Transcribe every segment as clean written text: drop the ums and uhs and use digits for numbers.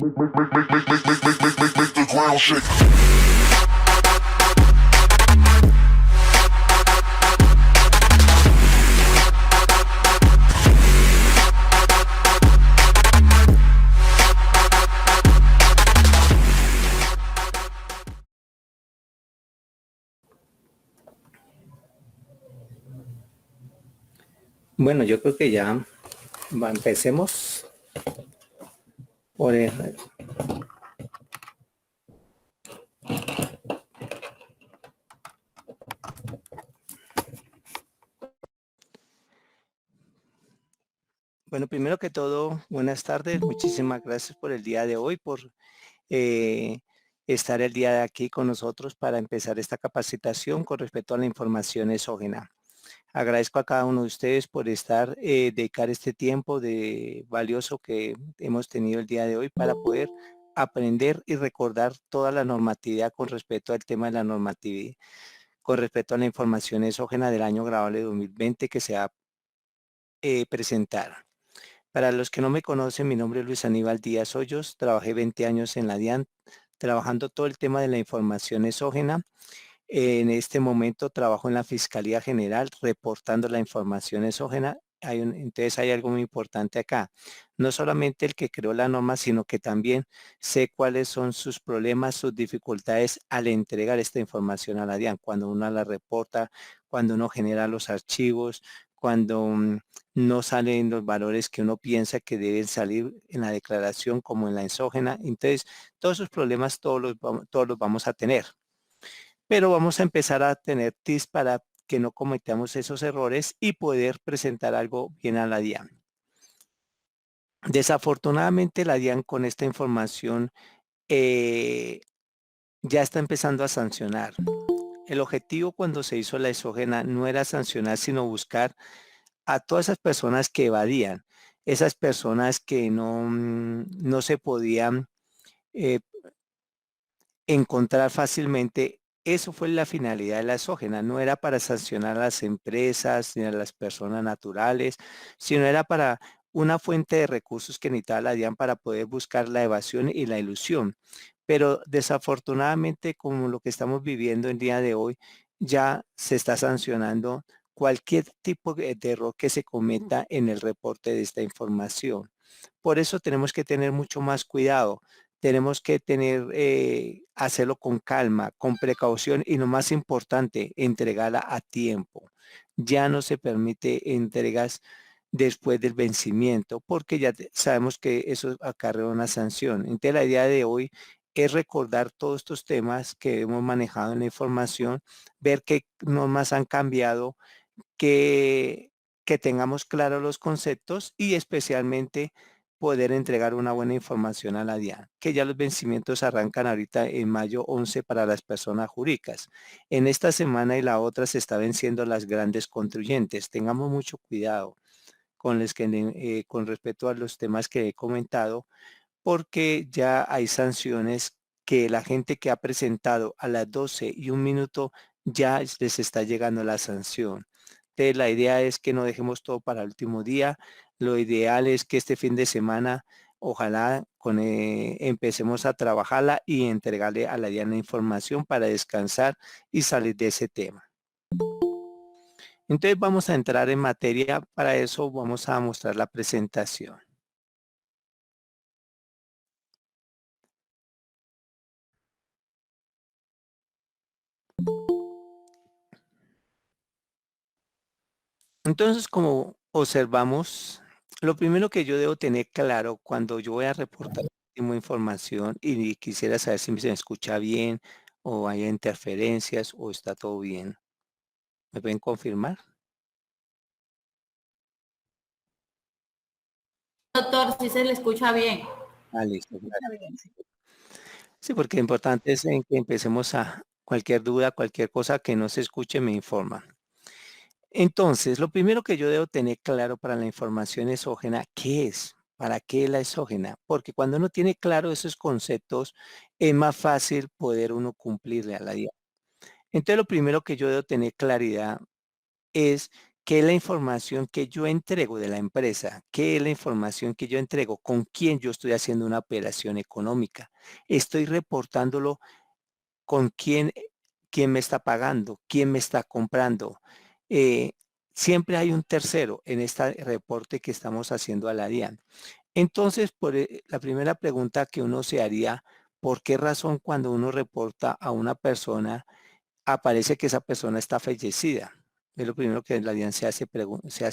Make the ground shake. Bueno, yo creo que ya empecemos por Bueno, primero que todo, buenas tardes. Muchísimas gracias por el día de hoy, por eh, estar el día de aquí con nosotros para empezar esta capacitación con respecto a la información exógena. Agradezco a cada uno de ustedes por dedicar este tiempo valioso que hemos tenido el día de hoy para poder aprender y recordar toda la normatividad con respecto al tema de la normatividad, con respecto a la información exógena del año grabable 2020 que se va a presentar. Para los que no me conocen, mi nombre es Luis Aníbal Díaz Hoyos, trabajé 20 años en la DIAN, trabajando todo el tema de la información exógena. En este momento trabajo en la Fiscalía General reportando la información exógena. Entonces hay algo muy importante acá. No solamente el que creó la norma, sino que también sé cuáles son sus problemas, sus dificultades al entregar esta información a la DIAN. Cuando uno la reporta, cuando uno genera los archivos, cuando no salen los valores que uno piensa que deben salir en la declaración como en la exógena. Entonces, todos esos problemas todos los vamos a tener. Pero vamos a empezar a tener tips para que no cometamos esos errores y poder presentar algo bien a la DIAN. Desafortunadamente la DIAN con esta información ya está empezando a sancionar. El objetivo cuando se hizo la exógena no era sancionar, sino buscar a todas esas personas que evadían, esas personas que no se podían eh, encontrar fácilmente. Eso fue la finalidad de la exógena, no era para sancionar a las empresas ni a las personas naturales, sino era para una fuente de recursos que necesitaba la DIAN para poder buscar la evasión y la ilusión. Pero desafortunadamente, como lo que estamos viviendo el día de hoy, ya se está sancionando cualquier tipo de error que se cometa en el reporte de esta información. Por eso tenemos que tener mucho más cuidado. Tenemos que hacerlo con calma, con precaución y lo más importante, entregarla a tiempo. Ya no se permite entregas después del vencimiento porque ya sabemos que eso acarrea una sanción. Entonces la idea de hoy es recordar todos estos temas que hemos manejado en la información, ver qué normas han cambiado, que, que tengamos claros los conceptos y especialmente poder entregar una buena información a la DIAN, que ya los vencimientos arrancan ahorita en mayo 11 para las personas jurídicas. En esta semana y la otra se está venciendo las grandes contribuyentes. Tengamos mucho cuidado con respecto a los temas que he comentado, porque ya hay sanciones que la gente que ha presentado a las 12:01 ya les está llegando la sanción. Entonces, la idea es que no dejemos todo para el último día. Lo ideal es que este fin de semana, ojalá empecemos a trabajarla y entregarle a la DIAN la información para descansar y salir de ese tema. Entonces vamos a entrar en materia. Para eso vamos a mostrar la presentación. Entonces, como observamos, lo primero que yo debo tener claro cuando yo voy a reportar información y quisiera saber si se me escucha bien o hay interferencias o está todo bien. ¿Me pueden confirmar? Doctor, si se le escucha bien. Ah, listo. Sí, porque lo importante es en que empecemos a cualquier duda, cualquier cosa que no se escuche, me informa. Entonces, lo primero que yo debo tener claro para la información exógena, ¿qué es? ¿Para qué la exógena? Porque cuando uno tiene claro esos conceptos, es más fácil poder uno cumplirle a la DIAN. Entonces, lo primero que yo debo tener claridad es ¿Qué es la información que yo entrego de la empresa? ¿Qué es la información que yo entrego? ¿Con quién yo estoy haciendo una operación económica? ¿Estoy reportándolo con quién me está pagando? ¿Quién me está comprando? Eh, Siempre hay un tercero en este reporte que estamos haciendo a la DIAN. Entonces, la primera pregunta que uno se haría, ¿por qué razón cuando uno reporta a una persona aparece que esa persona está fallecida? Es lo primero que la DIAN se hace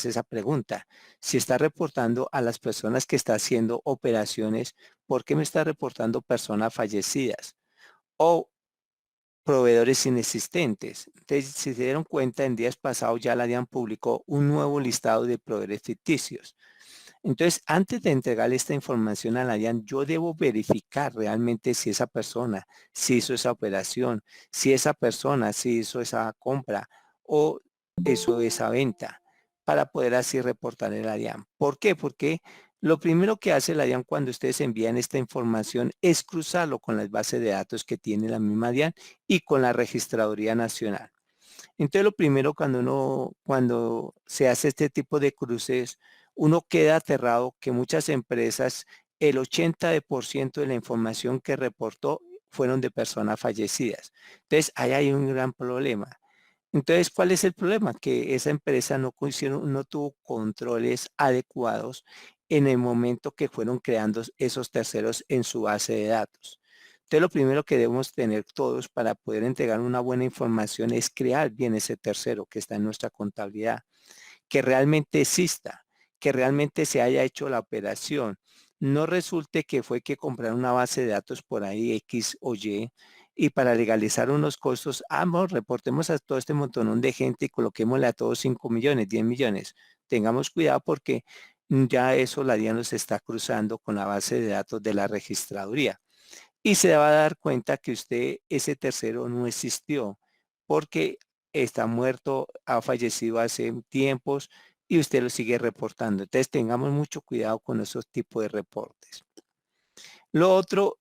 esa pregunta. Si está reportando a las personas que está haciendo operaciones, ¿por qué me está reportando personas fallecidas? O proveedores inexistentes. Entonces, si se dieron cuenta, en días pasados ya la DIAN publicó un nuevo listado de proveedores ficticios. Entonces, antes de entregarle esta información a la DIAN, yo debo verificar realmente si esa persona si hizo esa operación, si esa persona si hizo esa compra o hizo esa venta, para poder así reportarle a la DIAN. ¿Por qué? Porque lo primero que hace la DIAN cuando ustedes envían esta información es cruzarlo con las bases de datos que tiene la misma DIAN y con la Registraduría Nacional. Entonces, lo primero cuando se hace este tipo de cruces, uno queda aterrado que muchas empresas, el 80% de la información que reportó fueron de personas fallecidas. Entonces, ahí hay un gran problema. Entonces, ¿cuál es el problema? Que esa empresa no tuvo controles adecuados en el momento que fueron creando esos terceros en su base de datos. Entonces, lo primero que debemos tener todos para poder entregar una buena información es crear bien ese tercero que está en nuestra contabilidad, que realmente exista, que realmente se haya hecho la operación. No resulte que fue que compraron una base de datos por ahí X o y para legalizar unos costos, vamos, reportemos a todo este montonón de gente y coloquémosle a todos 5 millones, 10 millones. Tengamos cuidado porque ya eso la DIAN nos está cruzando con la base de datos de la registraduría y se va a dar cuenta que ese tercero no existió porque está muerto, ha fallecido hace tiempos y usted lo sigue reportando. Entonces tengamos mucho cuidado con esos tipos de reportes. Lo otro,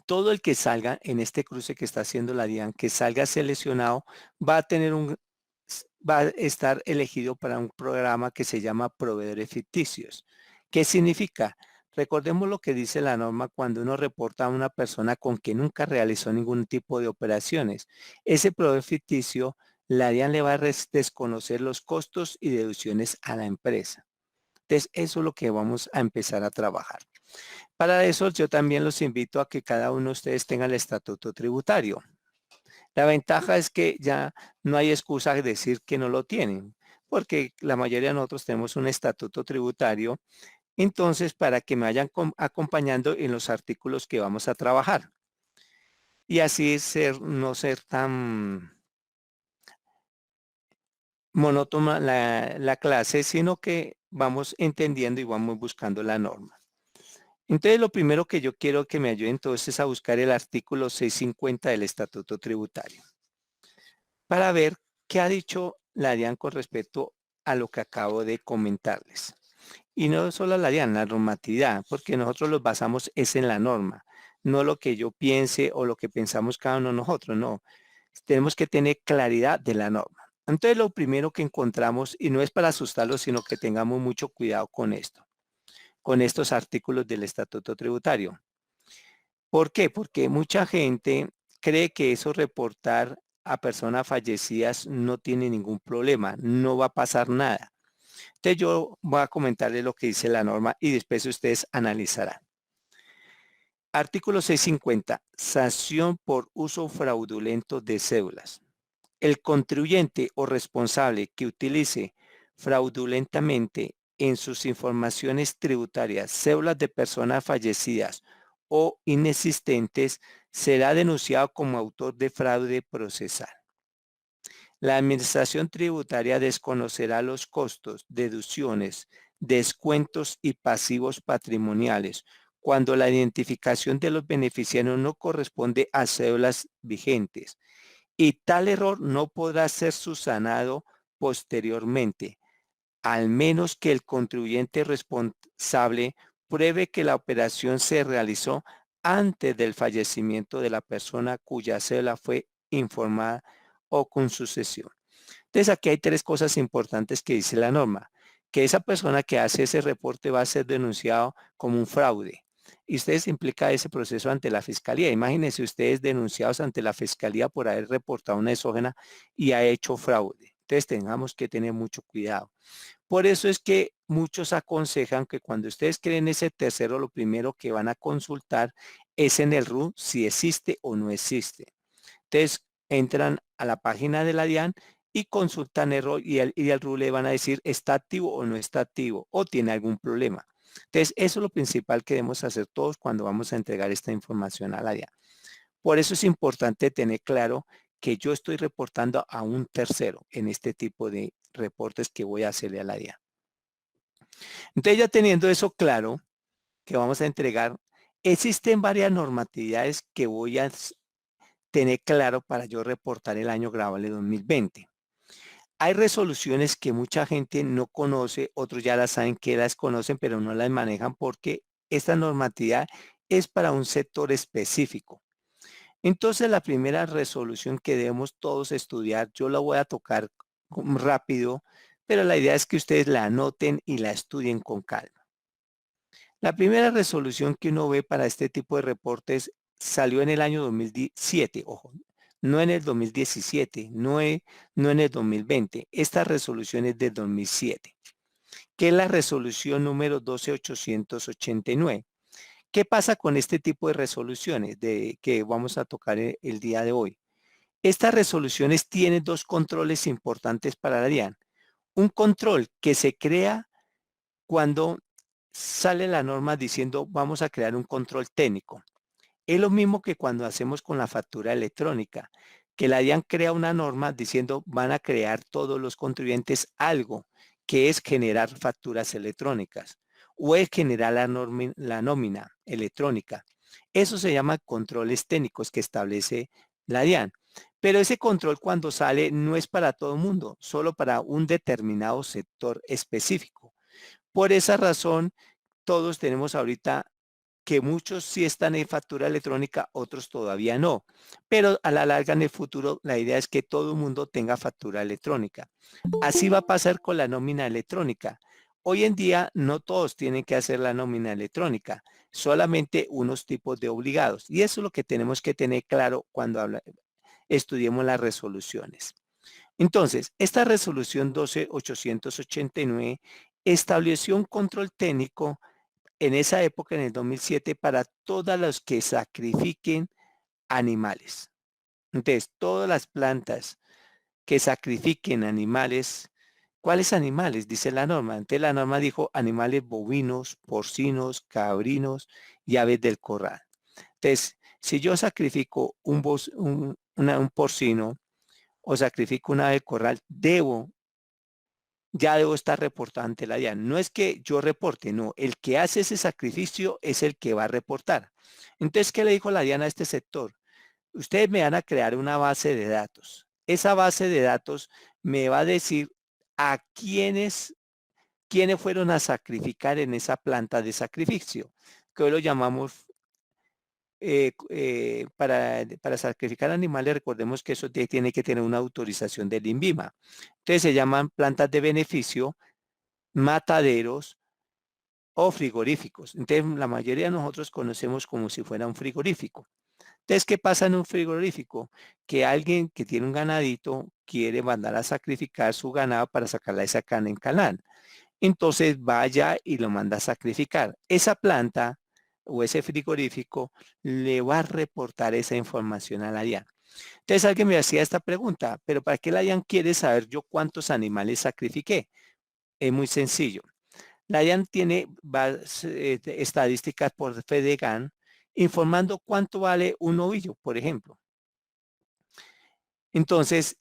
todo el que salga en este cruce que está haciendo la DIAN, que salga seleccionado, va a tener va a estar elegido para un programa que se llama proveedores ficticios. ¿Qué significa? Recordemos lo que dice la norma cuando uno reporta a una persona con que nunca realizó ningún tipo de operaciones. Ese proveedor ficticio, la DIAN le va a desconocer los costos y deducciones a la empresa. Entonces, eso es lo que vamos a empezar a trabajar. Para eso, yo también los invito a que cada uno de ustedes tenga el estatuto tributario. La ventaja es que ya no hay excusa de decir que no lo tienen, porque la mayoría de nosotros tenemos un estatuto tributario. Entonces, para que me vayan acompañando en los artículos que vamos a trabajar. Y así no ser tan monótona la clase, sino que vamos entendiendo y vamos buscando la norma. Entonces, lo primero que yo quiero que me ayuden todos es a buscar el artículo 650 del Estatuto Tributario para ver qué ha dicho la DIAN con respecto a lo que acabo de comentarles. Y no solo la DIAN, la normatividad, porque nosotros los basamos es en la norma, no lo que yo piense o lo que pensamos cada uno de nosotros, no. Tenemos que tener claridad de la norma. Entonces, lo primero que encontramos, y no es para asustarlos, sino que tengamos mucho cuidado con esto, con estos artículos del Estatuto Tributario. ¿Por qué? Porque mucha gente cree que eso reportar a personas fallecidas no tiene ningún problema, no va a pasar nada. Entonces yo voy a comentarles lo que dice la norma y después ustedes analizarán. Artículo 650. Sanción por uso fraudulento de cédulas. El contribuyente o responsable que utilice fraudulentamente en sus informaciones tributarias cédulas de personas fallecidas o inexistentes será denunciado como autor de fraude procesal. La Administración Tributaria desconocerá los costos, deducciones, descuentos y pasivos patrimoniales cuando la identificación de los beneficiarios no corresponde a cédulas vigentes y tal error no podrá ser subsanado posteriormente, al menos que el contribuyente responsable pruebe que la operación se realizó antes del fallecimiento de la persona cuya cédula fue informada o con sucesión. Entonces aquí hay tres cosas importantes que dice la norma, que esa persona que hace ese reporte va a ser denunciado como un fraude. Y ustedes implica ese proceso ante la fiscalía. Imagínense ustedes denunciados ante la fiscalía por haber reportado una exógena y ha hecho fraude. Entonces tengamos que tener mucho cuidado. Por eso es que muchos aconsejan que cuando ustedes creen ese tercero, lo primero que van a consultar es en el RU si existe o no existe. Entonces entran a la página de la DIAN y consultan el RU y el RU le van a decir está activo o no está activo o tiene algún problema. Entonces eso es lo principal que debemos hacer todos cuando vamos a entregar esta información a la DIAN. Por eso es importante tener claro que yo estoy reportando a un tercero en este tipo de reportes que voy a hacerle a la DIAN. Entonces ya teniendo eso claro, que vamos a entregar, existen varias normatividades que voy a tener claro para yo reportar el año grabable 2020. Hay resoluciones que mucha gente no conoce, otros ya las saben que las conocen, pero no las manejan porque esta normatividad es para un sector específico. Entonces la primera resolución que debemos todos estudiar, yo la voy a tocar rápido, pero la idea es que ustedes la anoten y la estudien con calma. La primera resolución que uno ve para este tipo de reportes salió en el año 2007, ojo, no en el 2017, no en el 2020. Esta resolución es del 2007, que es la resolución número 12889. ¿Qué pasa con este tipo de resoluciones que vamos a tocar el día de hoy? Estas resoluciones tienen dos controles importantes para la DIAN. Un control que se crea cuando sale la norma diciendo vamos a crear un control técnico. Es lo mismo que cuando hacemos con la factura electrónica, que la DIAN crea una norma diciendo van a crear todos los contribuyentes algo, que es generar facturas electrónicas o es generar la nómina electrónica. Eso se llama controles técnicos que establece la DIAN. Pero ese control cuando sale no es para todo el mundo, solo para un determinado sector específico. Por esa razón, todos tenemos ahorita que muchos sí están en factura electrónica, otros todavía no. Pero a la larga en el futuro la idea es que todo el mundo tenga factura electrónica. Así va a pasar con la nómina electrónica. Hoy en día no todos tienen que hacer la nómina electrónica, solamente unos tipos de obligados. Y eso es lo que tenemos que tener claro cuando estudiemos las resoluciones. Entonces, esta resolución 12889 estableció un control técnico en esa época, en el 2007, para todas las que sacrifiquen animales. Entonces, todas las plantas que sacrifiquen animales, ¿cuáles animales? Dice la norma. Entonces, la norma dijo animales bovinos, porcinos, cabrinos y aves del corral. Entonces, si yo sacrifico un porcino o sacrifico una ave del corral, ya debo estar reportando ante la DIAN. No es que yo reporte, no. El que hace ese sacrificio es el que va a reportar. Entonces, ¿qué le dijo la DIAN a este sector? Ustedes me van a crear una base de datos. Esa base de datos me va a decir a quiénes fueron a sacrificar en esa planta de sacrificio, que hoy lo llamamos para sacrificar animales. Recordemos que eso tiene que tener una autorización del INVIMA. Entonces se llaman plantas de beneficio, mataderos o frigoríficos. Entonces la mayoría de nosotros conocemos como si fuera un frigorífico. Entonces, ¿qué pasa en un frigorífico? Que alguien que tiene un ganadito quiere mandar a sacrificar su ganado para sacarla esa carne en canal. Entonces vaya y lo manda a sacrificar. Esa planta o ese frigorífico le va a reportar esa información a la DIAN. Entonces alguien me hacía esta pregunta, pero ¿para qué la DIAN quiere saber yo cuántos animales sacrifiqué? Es muy sencillo. La DIAN tiene estadísticas por FEDEGAN informando cuánto vale un ovillo, por ejemplo. Entonces,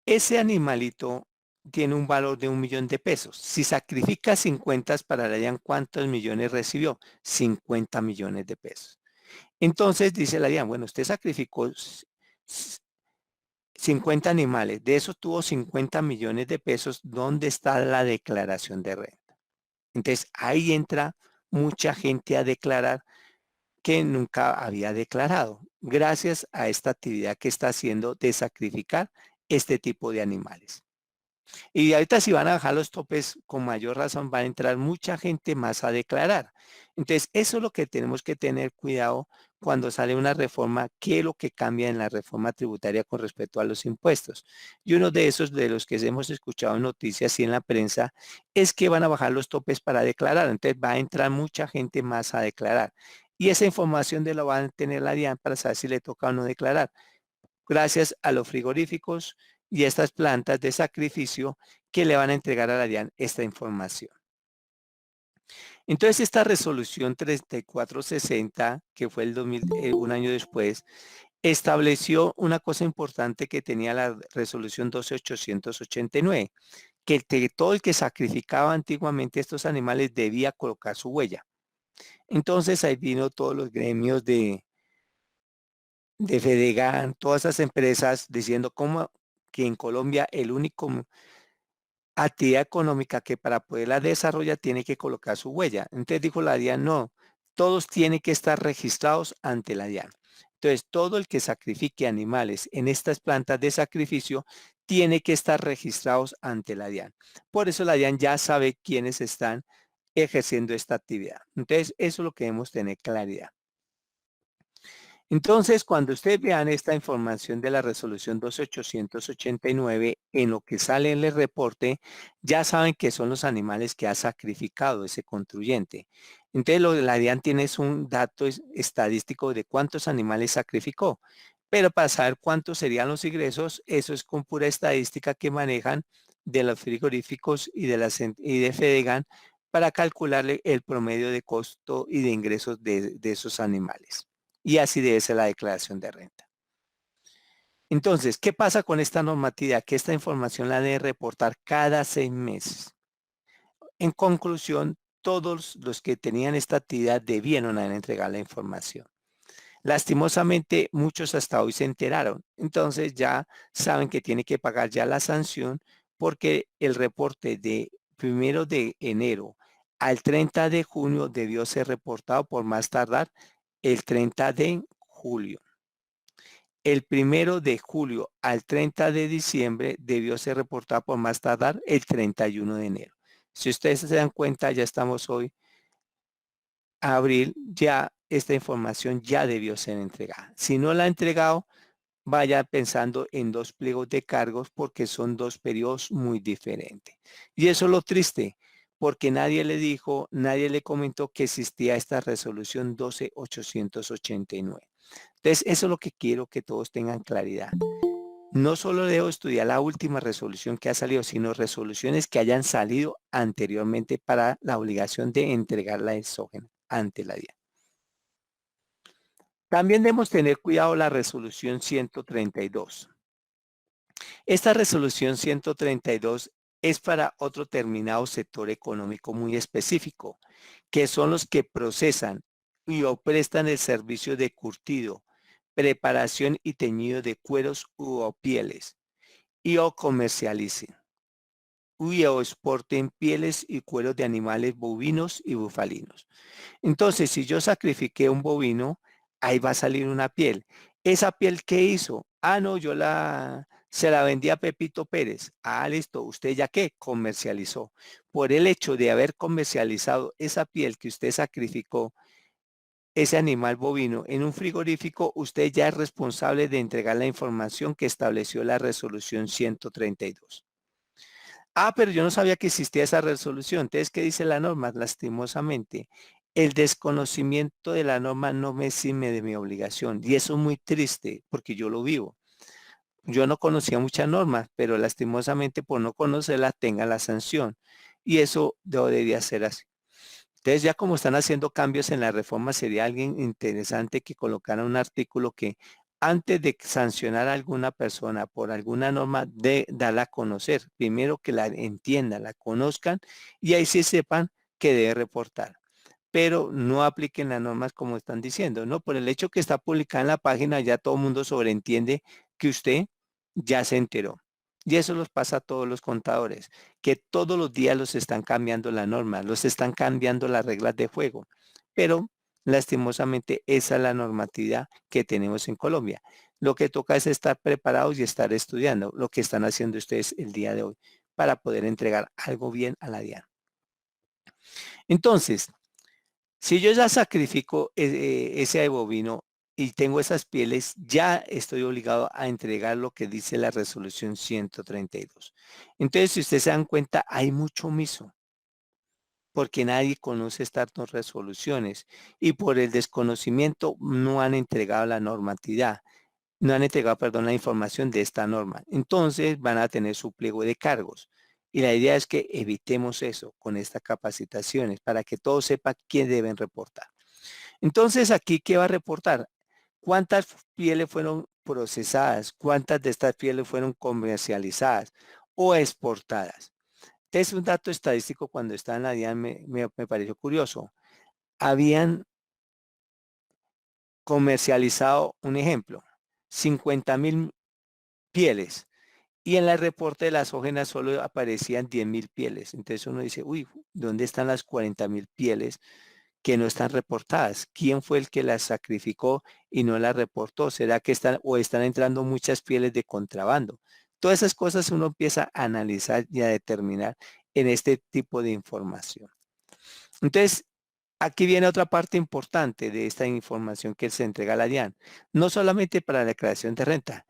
ese animalito tiene un valor de 1.000.000 de pesos. Si sacrifica 50 para la DIAN, ¿cuántos millones recibió? 50 millones de pesos. Entonces dice la DIAN, bueno, usted sacrificó 50 animales, de esos tuvo 50 millones de pesos, ¿dónde está la declaración de renta? Entonces ahí entra mucha gente a declarar que nunca había declarado, gracias a esta actividad que está haciendo de sacrificar este tipo de animales. Y ahorita si van a bajar los topes, con mayor razón va a entrar mucha gente más a declarar. Entonces, eso es lo que tenemos que tener cuidado cuando sale una reforma, qué es lo que cambia en la reforma tributaria con respecto a los impuestos. Y uno de esos, de los que hemos escuchado en noticias y en la prensa, es que van a bajar los topes para declarar. Entonces, va a entrar mucha gente más a declarar. Y esa información de la van a tener la DIAN para saber si le toca o no declarar gracias a los frigoríficos y estas plantas de sacrificio que le van a entregar a la DIAN esta información. Entonces, esta resolución 3460, que fue el 2000, un año después, estableció una cosa importante que tenía la resolución 12889, que todo el que sacrificaba antiguamente estos animales debía colocar su huella. Entonces, ahí vino todos los gremios de Fedegan, todas esas empresas diciendo cómo que en Colombia el único actividad económica que para poderla desarrollar tiene que colocar su huella. Entonces dijo la DIAN, no, todos tienen que estar registrados ante la DIAN. Entonces todo el que sacrifique animales en estas plantas de sacrificio tiene que estar registrados ante la DIAN. Por eso la DIAN ya sabe quiénes están ejerciendo esta actividad. Entonces eso es lo que debemos tener claridad. Entonces, cuando ustedes vean esta información de la resolución 12889, en lo que sale en el reporte, ya saben que son los animales que ha sacrificado ese contribuyente. Entonces, lo de la DIAN tiene es un dato estadístico de cuántos animales sacrificó. Pero para saber cuántos serían los ingresos, eso es con pura estadística que manejan de los frigoríficos y de Fedegan para calcularle el promedio de costo y de ingresos de esos animales. Y así debe ser la declaración de renta. Entonces, ¿qué pasa con esta normatividad? Que esta información la debe reportar cada 6 meses. En conclusión, todos los que tenían esta actividad debieron haber entregado la información. Lastimosamente, muchos hasta hoy se enteraron. Entonces ya saben que tiene que pagar ya la sanción porque el reporte de 1 de enero al 30 de junio debió ser reportado por más tardar el 30 de julio. El 1 de julio al 30 de diciembre debió ser reportado por más tardar el 31 de enero. Si ustedes se dan cuenta, ya estamos hoy a abril, ya esta información ya debió ser entregada. Si no la ha entregado, vaya pensando en 2 pliegos de cargos porque son 2 periodos muy diferentes. Y eso es lo triste, porque nadie le dijo, nadie le comentó que existía esta resolución 12889. Entonces, eso es lo que quiero que todos tengan claridad. No solo debo estudiar la última resolución que ha salido, sino resoluciones que hayan salido anteriormente para la obligación de entregar la exógena ante la DIAN. También debemos tener cuidado la resolución 132. Esta resolución 132 es para otro determinado sector económico muy específico, que son los que procesan y o prestan el servicio de curtido, preparación y teñido de cueros u pieles, y o comercialicen, y o exporten pieles y cueros de animales bovinos y bufalinos. Entonces, si yo sacrifiqué un bovino, ahí va a salir una piel. ¿Esa piel qué hizo? Ah, no, se la vendí a Pepito Pérez. Ah, listo, usted ya qué, comercializó. Por el hecho de haber comercializado esa piel que usted sacrificó, ese animal bovino en un frigorífico, usted ya es responsable de entregar la información que estableció la resolución 132. Ah, pero yo no sabía que existía esa resolución. Entonces, ¿qué dice la norma? Lastimosamente, el desconocimiento de la norma no me exime de mi obligación. Y eso es muy triste porque yo lo vivo. Yo no conocía muchas normas, pero lastimosamente por no conocerlas tenga la sanción. Y eso debería ser así. Entonces, ya como están haciendo cambios en la reforma, sería alguien interesante que colocara un artículo que antes de sancionar a alguna persona por alguna norma, de darla a conocer. Primero que la entiendan, la conozcan y ahí sí sepan que debe reportar. Pero no apliquen las normas como están diciendo, ¿no? Por el hecho que está publicada en la página, ya todo el mundo sobreentiende que usted ya se enteró. Y eso los pasa a todos los contadores, que todos los días los están cambiando la norma, los están cambiando las reglas de juego. Pero lastimosamente esa es la normatividad que tenemos en Colombia. Lo que toca es estar preparados y estar estudiando lo que están haciendo ustedes el día de hoy. para poder entregar algo bien a la DIAN. Entonces, si yo ya sacrifico ese bovino y tengo esas pieles, ya estoy obligado a entregar lo que dice la resolución 132. Entonces, si ustedes se dan cuenta, hay mucho omiso, porque nadie conoce estas dos resoluciones y por el desconocimiento no han entregado la normatividad, no han entregado, perdón, la información de esta norma. Entonces van a tener su pliego de cargos. Y la idea es que evitemos eso con estas capacitaciones para que todos sepan quién deben reportar. Entonces aquí, ¿qué va a reportar? ¿Cuántas pieles fueron procesadas? ¿Cuántas de estas pieles fueron comercializadas o exportadas? Entonces, un dato estadístico cuando estaba en la DIAN me pareció curioso. Habían comercializado, un ejemplo, 50.000 pieles y en el reporte de las sojenas solo aparecían 10.000 pieles. Entonces uno dice, uy, ¿dónde están las 40.000 pieles que no están reportadas? ¿Quién fue el que las sacrificó y no las reportó? ¿Será que están entrando muchas pieles de contrabando? Todas esas cosas uno empieza a analizar y a determinar en este tipo de información. Entonces, aquí viene otra parte importante de esta información que se entrega a la DIAN. No solamente para la declaración de renta,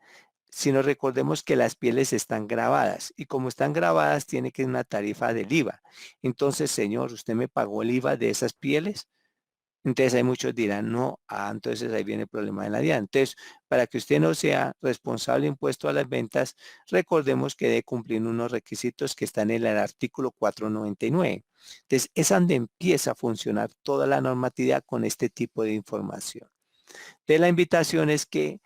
sino recordemos que las pieles están grabadas y como están grabadas tiene que ser una tarifa del IVA. Entonces, señor, ¿usted me pagó el IVA de esas pieles? Entonces hay muchos dirán, no, entonces ahí viene el problema de la DIAN. Entonces, para que usted no sea responsable de impuesto a las ventas, recordemos que debe cumplir unos requisitos que están en el artículo 499. Entonces, es donde empieza a funcionar toda la normatividad con este tipo de información. De la invitación es que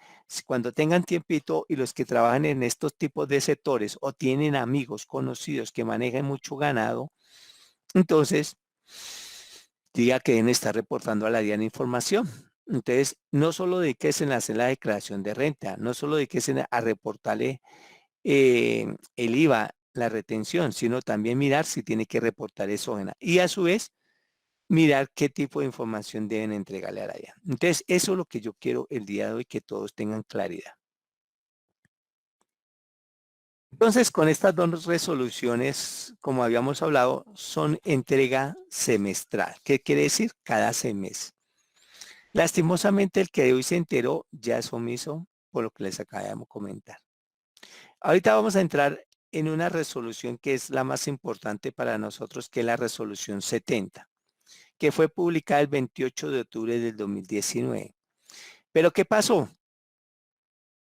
cuando tengan tiempito y los que trabajan en estos tipos de sectores o tienen amigos conocidos que manejan mucho ganado, entonces diga que deben estar reportando a la DIAN información. Entonces, no solo dedíquese en hacer la declaración de renta, no solo dedíquese a reportarle el IVA, la retención, sino también mirar si tiene que reportar exógena. Y a su vez, mirar qué tipo de información deben entregarle a la DIAN. Entonces, eso es lo que yo quiero el día de hoy, que todos tengan claridad. Entonces, con estas dos resoluciones, como habíamos hablado, son entrega semestral. ¿Qué quiere decir? Cada semestre. Lastimosamente, el que de hoy se enteró ya es omiso por lo que les acabamos de comentar. Ahorita vamos a entrar en una resolución que es la más importante para nosotros, que es la resolución 70, que fue publicada el 28 de octubre del 2019. Pero ¿qué pasó?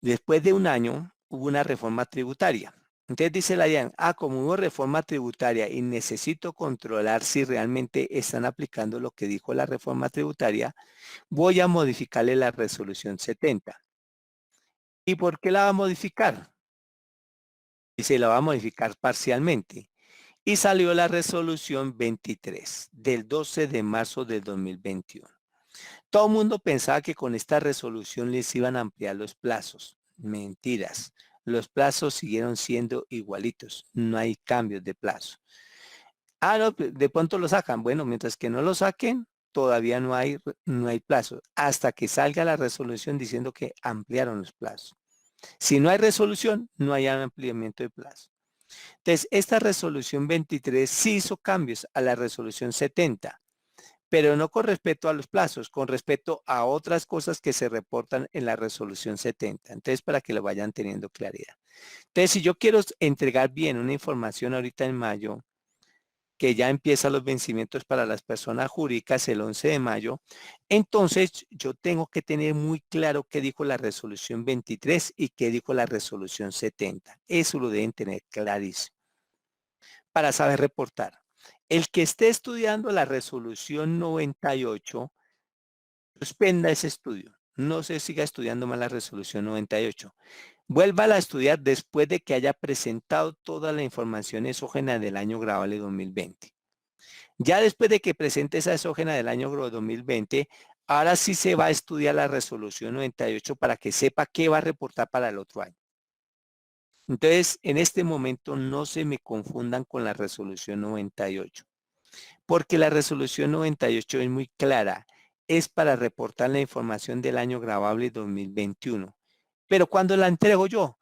Después de un año hubo una reforma tributaria. Entonces dice la DIAN, como hubo reforma tributaria y necesito controlar si realmente están aplicando lo que dijo la reforma tributaria, voy a modificarle la resolución 70. ¿Y por qué la va a modificar? Dice, la va a modificar parcialmente. Y salió la resolución 23 del 12 de marzo del 2021. Todo el mundo pensaba que con esta resolución les iban a ampliar los plazos. Mentiras. Los plazos siguieron siendo igualitos. No hay cambios de plazo. No, de pronto lo sacan. Bueno, mientras que no lo saquen, todavía no hay plazo. Hasta que salga la resolución diciendo que ampliaron los plazos. Si no hay resolución, no hay ampliamiento de plazo. Entonces, esta resolución 23 sí hizo cambios a la resolución 70, pero no con respecto a los plazos, con respecto a otras cosas que se reportan en la resolución 70. Entonces, para que lo vayan teniendo claridad. Entonces, si yo quiero entregar bien una información ahorita en mayo, que ya empiezan los vencimientos para las personas jurídicas el 11 de mayo, entonces yo tengo que tener muy claro qué dijo la resolución 23 y qué dijo la resolución 70. Eso lo deben tener clarísimo para saber reportar. El que esté estudiando la resolución 98, suspenda ese estudio. No se siga estudiando más la resolución 98. Vuélvala a estudiar después de que haya presentado toda la información exógena del año grabable 2020. Ya después de que presente esa exógena del año 2020, ahora sí se va a estudiar la resolución 98 para que sepa qué va a reportar para el otro año. Entonces, en este momento no se me confundan con la resolución 98, porque la resolución 98 es muy clara. Es para reportar la información del año grabable 2021. Pero cuando la entrego yo,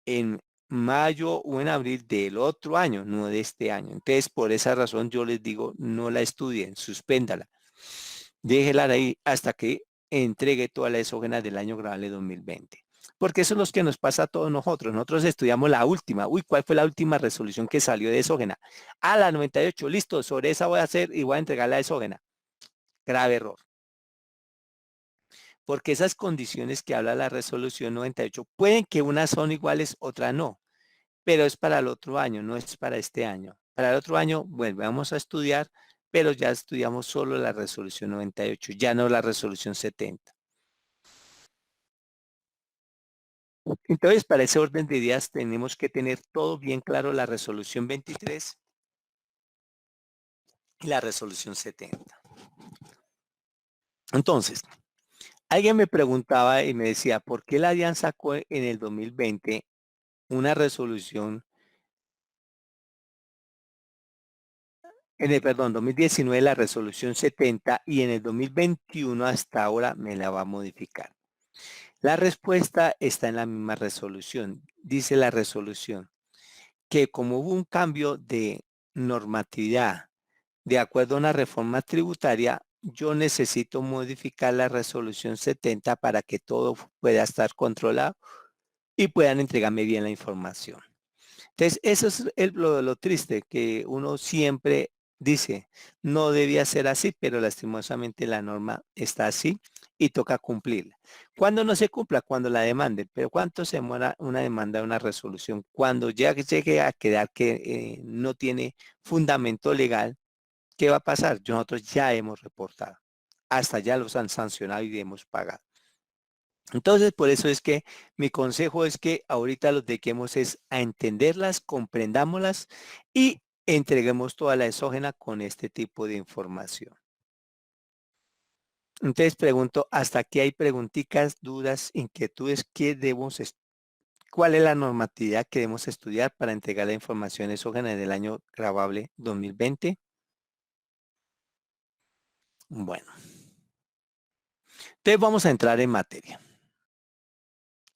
en mayo o en abril del otro año, no de este año. Entonces, por esa razón yo les digo, no la estudien, suspéndala. Déjela ahí hasta que entregue toda la exógena del año grabable 2020. Porque eso es lo que nos pasa a todos nosotros. Nosotros estudiamos la última. Uy, ¿cuál fue la última resolución que salió de exógena? A la 98, listo, sobre esa voy a hacer y voy a entregar la exógena. Grave error. Porque esas condiciones que habla la resolución 98 pueden que unas son iguales, otras no, pero es para el otro año, no es para este año. Para el otro año, bueno, vamos a estudiar, pero ya estudiamos solo la resolución 98, ya no la resolución 70. Entonces, para ese orden de ideas tenemos que tener todo bien claro, la resolución 23 y la resolución 70. Entonces, alguien me preguntaba y me decía, ¿por qué la DIAN sacó en el 2020 una resolución, perdón, 2019 la resolución 70 y en el 2021 hasta ahora me la va a modificar? La respuesta está en la misma resolución. Dice la resolución que como hubo un cambio de normatividad de acuerdo a una reforma tributaria, yo necesito modificar la resolución 70 para que todo pueda estar controlado y puedan entregarme bien la información. Entonces, eso es lo triste, que uno siempre dice, no debía ser así, pero lastimosamente la norma está así y toca cumplirla. ¿Cuándo no se cumpla? Cuando la demanden. Pero ¿cuánto se demora una demanda, una resolución? Cuando ya llegue a quedar que no tiene fundamento legal, ¿qué va a pasar? Nosotros ya hemos reportado. Hasta ya los han sancionado y hemos pagado. Entonces, por eso es que mi consejo es que ahorita lo dediquemos es a entenderlas, comprendámoslas y entreguemos toda la exógena con este tipo de información. Entonces pregunto, ¿hasta aquí hay preguntitas, dudas, inquietudes? ¿Cuál es la normatividad que debemos estudiar para entregar la información exógena del año grabable 2020? Bueno, entonces vamos a entrar en materia.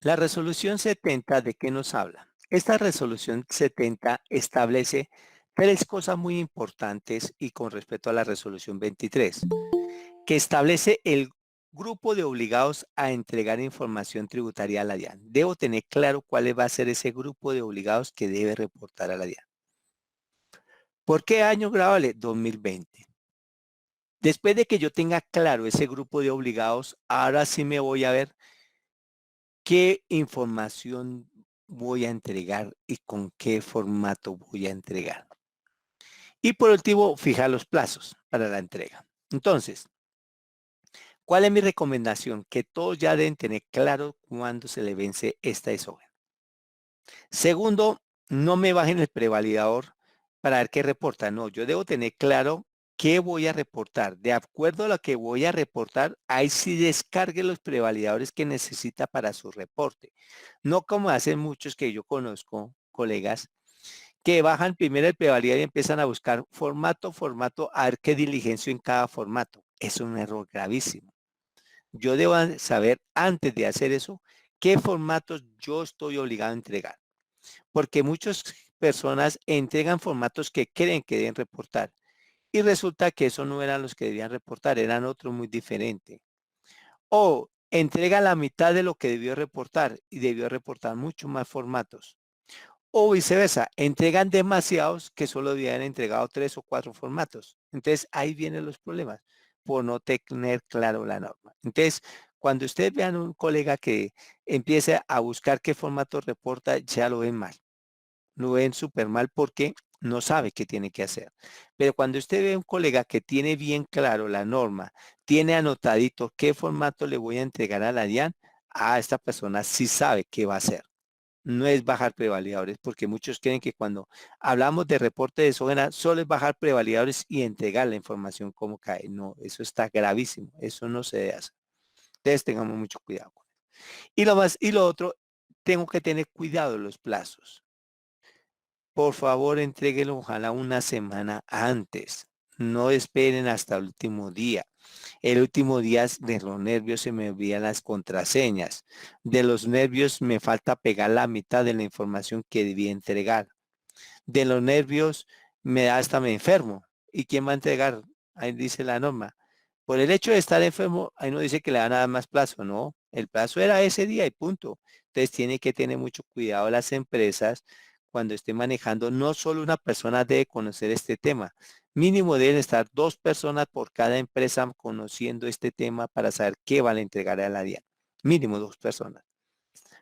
La resolución 70, ¿de qué nos habla? Esta resolución 70 establece tres cosas muy importantes y con respecto a la resolución 23, que establece el grupo de obligados a entregar información tributaria a la DIAN. Debo tener claro cuál va a ser ese grupo de obligados que debe reportar a la DIAN. ¿Por qué año grabable? 2020. Después de que yo tenga claro ese grupo de obligados, ahora sí me voy a ver qué información voy a entregar y con qué formato voy a entregar. Y por último, fijar los plazos para la entrega. Entonces, ¿cuál es mi recomendación? Que todos ya deben tener claro cuándo se le vence esta exógena. Segundo, no me bajen el prevalidador para ver qué reporta. No, yo debo tener claro qué voy a reportar. De acuerdo a lo que voy a reportar, ahí sí descargue los prevalidadores que necesita para su reporte. No como hacen muchos que yo conozco, colegas, que bajan primero el prevalidador y empiezan a buscar formato, a ver qué diligencio en cada formato. Es un error gravísimo. Yo debo saber antes de hacer eso qué formatos yo estoy obligado a entregar, porque muchas personas entregan formatos que creen que deben reportar y resulta que eso no eran los que debían reportar, eran otros muy diferentes. O entrega la mitad de lo que debió reportar y debió reportar mucho más formatos. O viceversa, entregan demasiados que solo habían entregado 3 o 4 formatos. Entonces ahí vienen los problemas por no tener claro la norma. Entonces, cuando ustedes vean un colega que empiece a buscar qué formato reporta, ya lo ven mal. Lo ven súper mal porque no sabe qué tiene que hacer. Pero cuando usted ve un colega que tiene bien claro la norma, tiene anotadito qué formato le voy a entregar a la DIAN, a esta persona sí sabe qué va a hacer. No es bajar prevalidadores, porque muchos creen que cuando hablamos de reporte de exógena, solo es bajar prevalidadores y entregar la información como cae. No, eso está gravísimo. Eso no se debe hacer. Entonces tengamos mucho cuidado con eso. Y lo otro, tengo que tener cuidado en los plazos. Por favor, entréguelo ojalá una semana antes. No esperen hasta el último día. El último día de los nervios se me olvidan las contraseñas. De los nervios me falta pegar la mitad de la información que debía entregar. De los nervios hasta me enfermo. ¿Y quién va a entregar? Ahí dice la norma. Por el hecho de estar enfermo, ahí no dice que le van a dar más plazo, no. El plazo era ese día y punto. Entonces tiene que tener mucho cuidado las empresas cuando esté manejando. No solo una persona debe conocer este tema. Mínimo deben estar 2 personas por cada empresa conociendo este tema para saber qué van a entregar a la DIAN. Mínimo 2 personas.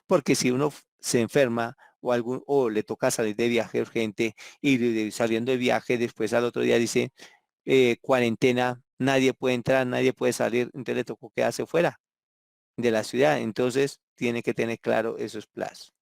Porque si uno se enferma o le toca salir de viaje urgente y saliendo de viaje después al otro día dice cuarentena, nadie puede entrar, nadie puede salir, entonces le tocó quedarse fuera de la ciudad. Entonces tiene que tener claro esos plazos.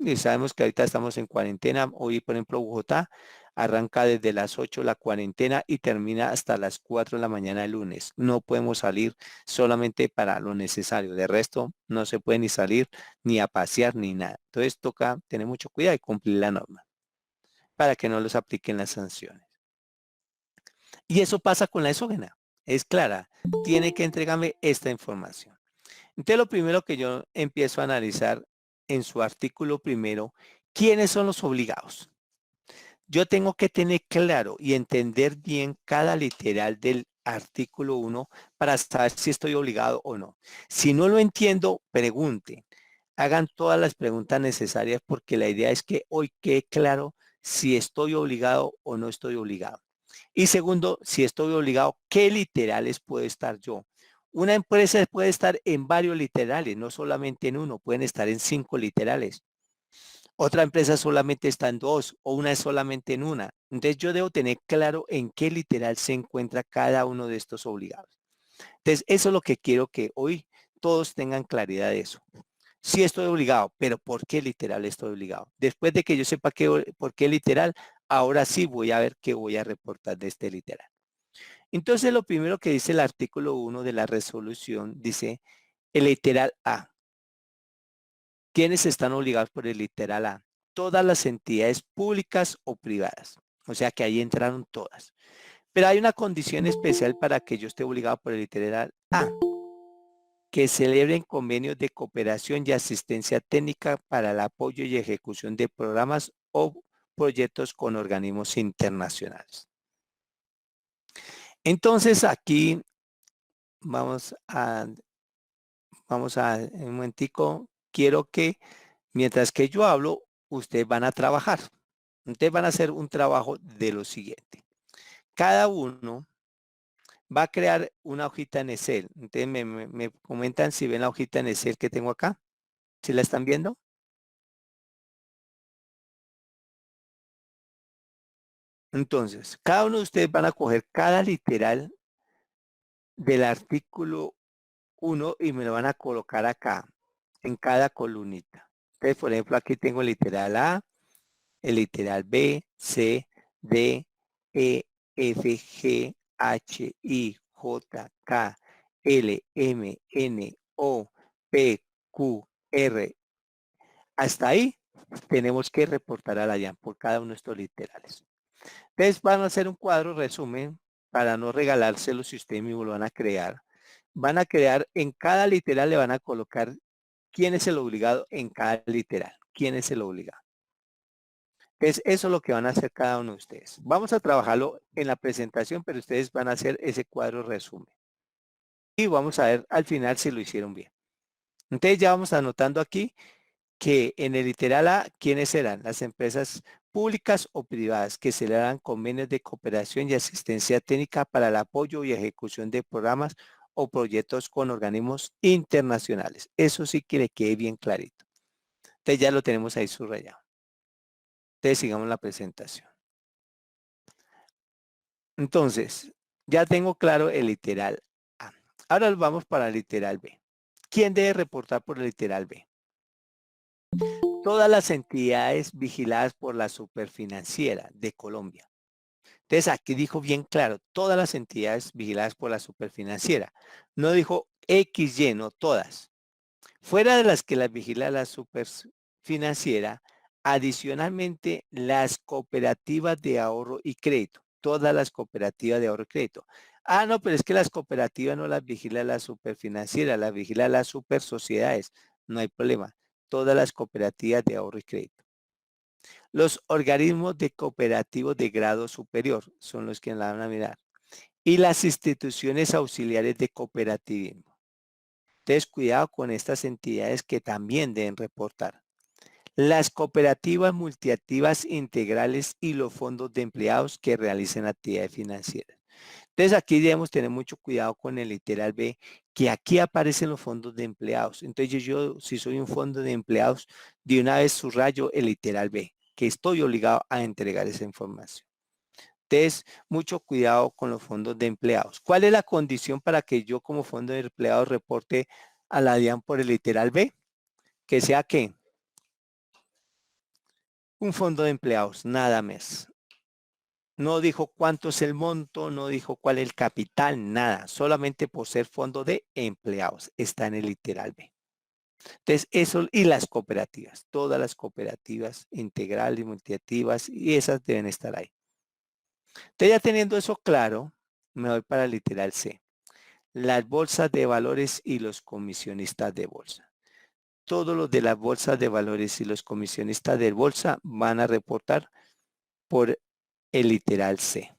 Y sabemos que ahorita estamos en cuarentena. Hoy, por ejemplo, Bogotá arranca desde las 8 la cuarentena y termina hasta las 4 de la mañana el lunes. No podemos salir solamente para lo necesario. De resto, no se puede ni salir, ni a pasear, ni nada. Entonces toca tener mucho cuidado y cumplir la norma para que no los apliquen las sanciones. Y eso pasa con la exógena. Es clara. Tiene que entregarme esta información. Entonces, lo primero que yo empiezo a analizar en su artículo primero, ¿quiénes son los obligados? Yo tengo que tener claro y entender bien cada literal del artículo 1 para saber si estoy obligado o no. Si no lo entiendo, pregunten. Hagan todas las preguntas necesarias porque la idea es que hoy quede claro si estoy obligado o no estoy obligado. Y segundo, si estoy obligado, ¿qué literales puedo estar yo? Una empresa puede estar en varios literales, no solamente en uno, pueden estar en 5 literales. Otra empresa solamente está en 2 o una es solamente en una. Entonces yo debo tener claro en qué literal se encuentra cada uno de estos obligados. Entonces eso es lo que quiero que hoy todos tengan claridad de eso. Sí estoy obligado, pero ¿por qué literal estoy obligado? Después de que yo sepa por qué literal, ahora sí voy a ver qué voy a reportar de este literal. Entonces, lo primero que dice el artículo 1 de la resolución, dice el literal A. ¿Quiénes están obligados por el literal A? Todas las entidades públicas o privadas. O sea que ahí entraron todas. Pero hay una condición especial para que yo esté obligado por el literal A. Que celebren convenios de cooperación y asistencia técnica para el apoyo y ejecución de programas o proyectos con organismos internacionales. Entonces aquí vamos a un momentico, quiero que mientras que yo hablo, ustedes van a trabajar. Ustedes van a hacer un trabajo de lo siguiente. Cada uno va a crear una hojita en Excel. Entonces me comentan si ven la hojita en Excel que tengo acá. ¿Sí la están viendo? Entonces, cada uno de ustedes van a coger cada literal del artículo 1 y me lo van a colocar acá, en cada columnita. Entonces, por ejemplo, aquí tengo el literal A, el literal B, C, D, E, F, G, H, I, J, K, L, M, N, O, P, Q, R. Hasta ahí tenemos que reportar a la DIAN por cada uno de estos literales. Entonces van a hacer un cuadro resumen para no regalárselo si ustedes mismos lo van a crear. Van a crear en cada literal le van a colocar quién es el obligado en cada literal. ¿Quién es el obligado? Entonces eso es lo que van a hacer cada uno de ustedes. Vamos a trabajarlo en la presentación, pero ustedes van a hacer ese cuadro resumen. Y vamos a ver al final si lo hicieron bien. Entonces ya vamos anotando aquí que en el literal A, ¿quiénes serán? Las empresas públicas o privadas que celebran convenios de cooperación y asistencia técnica para el apoyo y ejecución de programas o proyectos con organismos internacionales. Eso sí que le quede bien clarito. Entonces ya lo tenemos ahí subrayado. Entonces sigamos la presentación. Entonces, ya tengo claro el literal A. Ahora vamos para el literal B. ¿Quién debe reportar por el literal B? Todas las entidades vigiladas por la Superfinanciera de Colombia. Entonces aquí dijo bien claro, todas las entidades vigiladas por la Superfinanciera. No dijo XY, no todas. Fuera de las que las vigila la Superfinanciera, adicionalmente las cooperativas de ahorro y crédito. todas las cooperativas de ahorro y crédito. Ah, no, pero es que las cooperativas no las vigila la superfinanciera, las vigila las super sociedades. No hay problema. Todas las cooperativas de ahorro y crédito. Los organismos de cooperativos de grado superior son los que la van a mirar. Y las instituciones auxiliares de cooperativismo. Entonces, cuidado con estas entidades que también deben reportar. Las cooperativas multiactivas integrales y los fondos de empleados que realicen actividades financieras. Entonces, aquí debemos tener mucho cuidado con el literal B, que aquí aparecen los fondos de empleados. Entonces, yo si soy un fondo de empleados, de una vez subrayo el literal B, que estoy obligado a entregar esa información. Entonces, mucho cuidado con los fondos de empleados. ¿Cuál es la condición para que yo como fondo de empleados reporte a la DIAN por el literal B? Que sea que un fondo de empleados, nada más. No dijo cuánto es el monto, no dijo cuál es el capital, nada. Solamente por ser fondo de empleados. Está en el literal B. Entonces, eso y las cooperativas. Todas las cooperativas integrales, multiactivas y esas deben estar ahí. Entonces, ya teniendo eso claro, me voy para el literal C. Las bolsas de valores y los comisionistas de bolsa. Todos los de las bolsas de valores y los comisionistas de bolsa van a reportar por el literal C.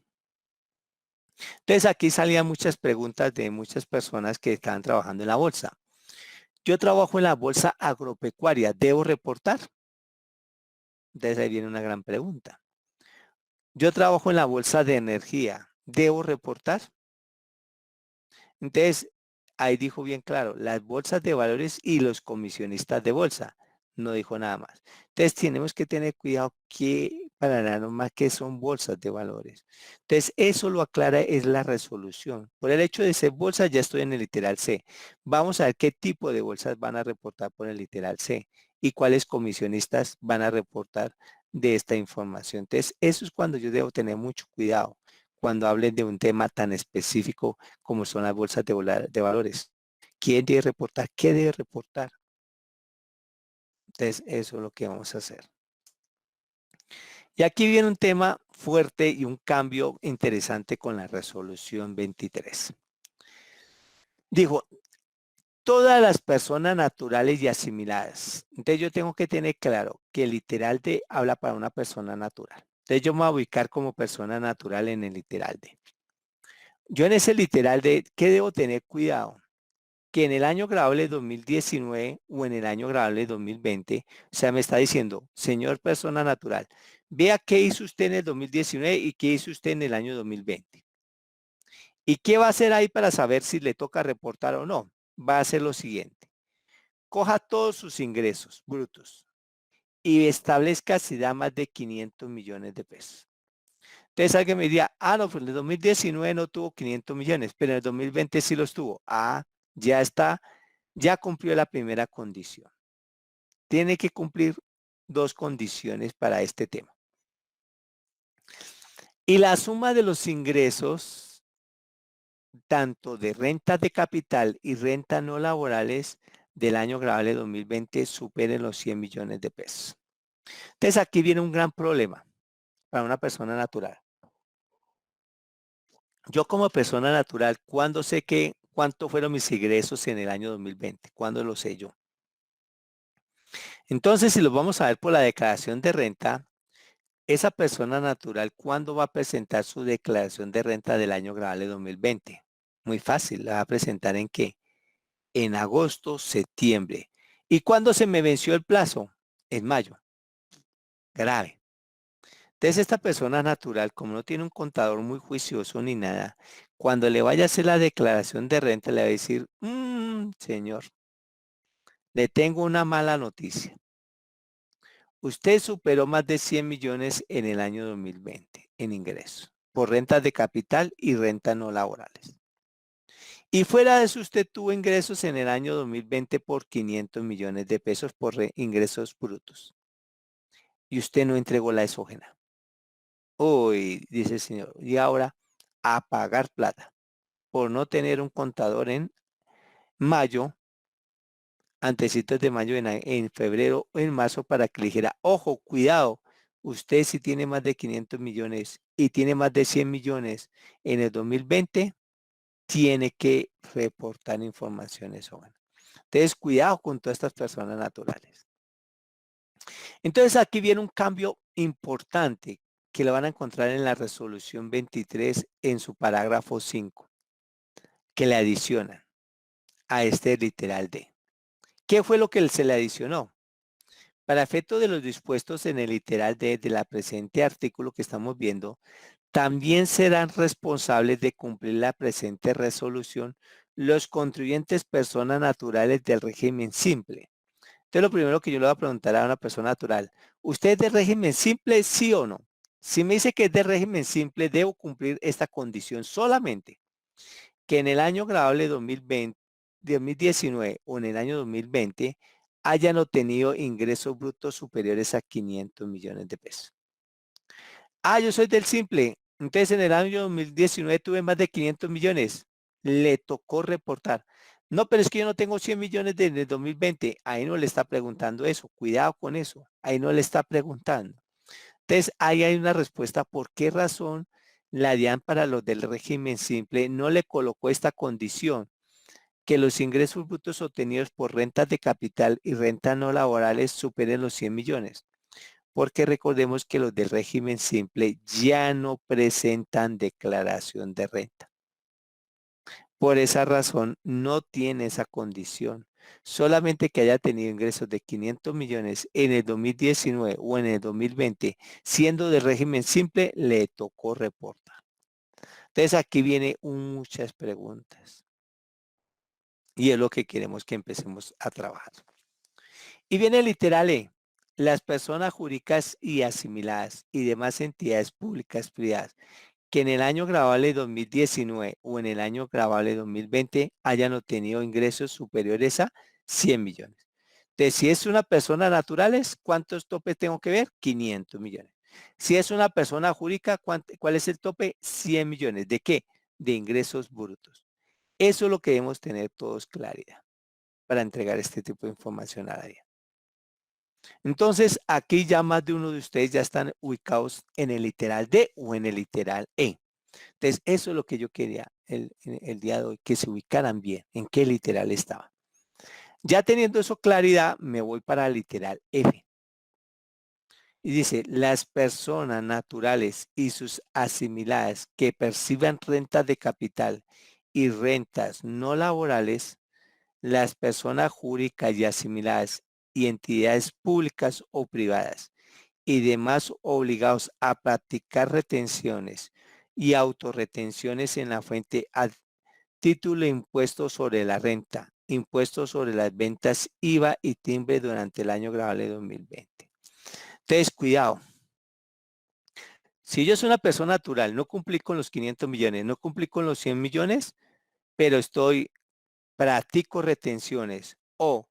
Entonces aquí salían muchas preguntas de muchas personas que estaban trabajando en la bolsa. Yo trabajo en la bolsa agropecuaria, ¿debo reportar? Entonces ahí viene una gran pregunta. Yo trabajo en la bolsa de energía, ¿debo reportar? Entonces, ahí dijo bien claro, las bolsas de valores y los comisionistas de bolsa. No dijo nada más. Entonces, tenemos que tener cuidado que para la norma que son bolsas de valores. Entonces, eso lo aclara es la resolución. Por el hecho de ser bolsa, ya estoy en el literal C. Vamos a ver qué tipo de bolsas van a reportar por el literal C y cuáles comisionistas van a reportar de esta información. Entonces, eso es cuando yo debo tener mucho cuidado cuando hablen de un tema tan específico como son las bolsas de valores. ¿Quién debe reportar? ¿Qué debe reportar? Entonces, eso es lo que vamos a hacer. Y aquí viene un tema fuerte y un cambio interesante con la resolución 23. Dijo, todas las personas naturales y asimiladas. Entonces, yo tengo que tener claro que el literal de habla para una persona natural. Entonces, yo me voy a ubicar como persona natural en el literal de. Yo en ese literal de, ¿qué debo tener cuidado? Que en el año grabable 2019 o en el año grabable 2020, o sea, me está diciendo, señor persona natural, vea qué hizo usted en el 2019 y qué hizo usted en el año 2020. ¿Y qué va a hacer ahí para saber si le toca reportar o no? Va a hacer lo siguiente. Coja todos sus ingresos brutos y establezca si da más de 500 millones de pesos. Entonces alguien me diría, ah, no, pues en el 2019 no tuvo 500 millones, pero en el 2020 sí los tuvo. Ah, ya está, ya cumplió la primera condición. Tiene que cumplir dos condiciones para este tema. Y la suma de los ingresos, tanto de rentas de capital y rentas no laborales del año grabable 2020 superen los 100 millones de pesos. Entonces aquí viene un gran problema para una persona natural. Yo como persona natural, ¿cuándo sé cuánto fueron mis ingresos en el año 2020? ¿Cuándo lo sé yo? Entonces, si lo vamos a ver por la declaración de renta, esa persona natural, ¿cuándo va a presentar su declaración de renta del año grabable 2020? Muy fácil, la va a presentar ¿en qué? En agosto, septiembre. ¿Y cuándo se me venció el plazo? En mayo. Grave. Entonces, esta persona natural, como no tiene un contador muy juicioso ni nada, cuando le vaya a hacer la declaración de renta, le va a decir, señor, le tengo una mala noticia. Usted superó más de 100 millones en el año 2020 en ingresos por rentas de capital y rentas no laborales. Y fuera de eso, usted tuvo ingresos en el año 2020 por 500 millones de pesos por ingresos brutos. Y usted no entregó la exógena. Uy, dice el señor, y ahora a pagar plata por no tener un contador en mayo, antecitos de mayo, en febrero o en marzo para que le dijera, ojo, cuidado, Usted si tiene más de 500 millones y tiene más de 100 millones en el 2020, tiene que reportar informaciones sobre. Entonces, cuidado con todas estas personas naturales. Entonces, aquí viene un cambio importante que lo van a encontrar en la resolución 23 en su parágrafo 5, que le adicionan a este literal D. ¿Qué fue lo que se le adicionó? Para efecto de los dispuestos en el literal D de la presente artículo que estamos viendo, también serán responsables de cumplir la presente resolución los contribuyentes personas naturales del régimen simple. Entonces, lo primero que yo le voy a preguntar a una persona natural, ¿usted es de régimen simple, sí o no? Si me dice que es de régimen simple, debo cumplir esta condición solamente, que en el año grabable 2019 o en el año 2020 hayan obtenido ingresos brutos superiores a 500 millones de pesos. Ah, yo soy del simple. Entonces en el año 2019 tuve más de 500 millones. Le tocó reportar. No, pero es que yo no tengo 100 millones desde el 2020. Ahí no le está preguntando eso. Cuidado con eso. Ahí no le está preguntando. Entonces ahí hay una respuesta. ¿Por qué razón la DIAN para los del régimen simple no le colocó esta condición? Que los ingresos brutos obtenidos por rentas de capital y rentas no laborales superen los 100 millones. Porque recordemos que los del régimen simple ya no presentan declaración de renta. Por esa razón, no tiene esa condición. Solamente que haya tenido ingresos de 500 millones en el 2019 o en el 2020, siendo de régimen simple, le tocó reportar. Entonces, aquí vienen muchas preguntas. Y es lo que queremos que empecemos a trabajar. Y viene el literal E. Las personas jurídicas y asimiladas y demás entidades públicas privadas que en el año grabable 2019 o en el año grabable 2020 hayan obtenido ingresos superiores a 100 millones. Entonces, si es una persona natural, ¿cuántos topes tengo que ver? 500 millones. Si es una persona jurídica, ¿cuál es el tope? 100 millones. ¿De qué? De ingresos brutos. Eso es lo que debemos tener todos claridad para entregar este tipo de información a la DIAN. Entonces, aquí ya más de uno de ustedes ya están ubicados en el literal D o en el literal E. Entonces, eso es lo que yo quería el día de hoy, que se ubicaran bien en qué literal estaba. Ya teniendo eso claridad, me voy para el literal F. Y dice, las personas naturales y sus asimiladas que perciban rentas de capital y rentas no laborales, las personas jurídicas y asimiladas y entidades públicas o privadas y demás obligados a practicar retenciones y autorretenciones en la fuente a título de impuesto sobre la renta, impuesto sobre las ventas, IVA y timbre durante el año grabable 2020. Entonces, cuidado. Si yo soy una persona natural, no cumplí con los 500 millones, no cumplí con los 100 millones, pero practico retenciones o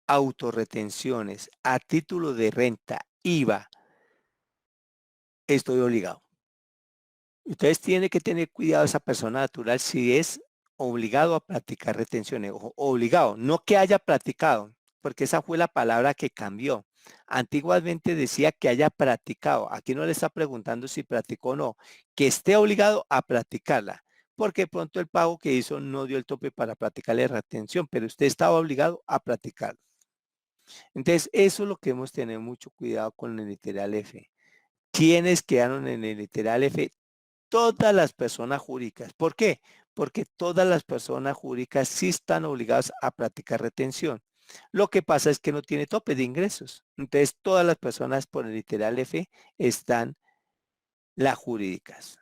autorretenciones a título de renta, IVA, estoy obligado. Ustedes tienen que tener cuidado esa persona natural si es obligado a practicar retenciones, obligado, no que haya practicado, porque esa fue la palabra que cambió. Antiguamente decía que haya practicado. Aquí no le está preguntando si practicó o no, que esté obligado a practicarla, porque pronto el pago que hizo no dio el tope para practicarle retención, pero usted estaba obligado a practicarlo. Entonces, eso es lo que hemos tenido mucho cuidado con el literal F. ¿Quiénes quedaron en el literal F? Todas las personas jurídicas. ¿Por qué? Porque todas las personas jurídicas sí están obligadas a practicar retención. Lo que pasa es que no tiene tope de ingresos. Entonces, todas las personas por el literal F están las jurídicas.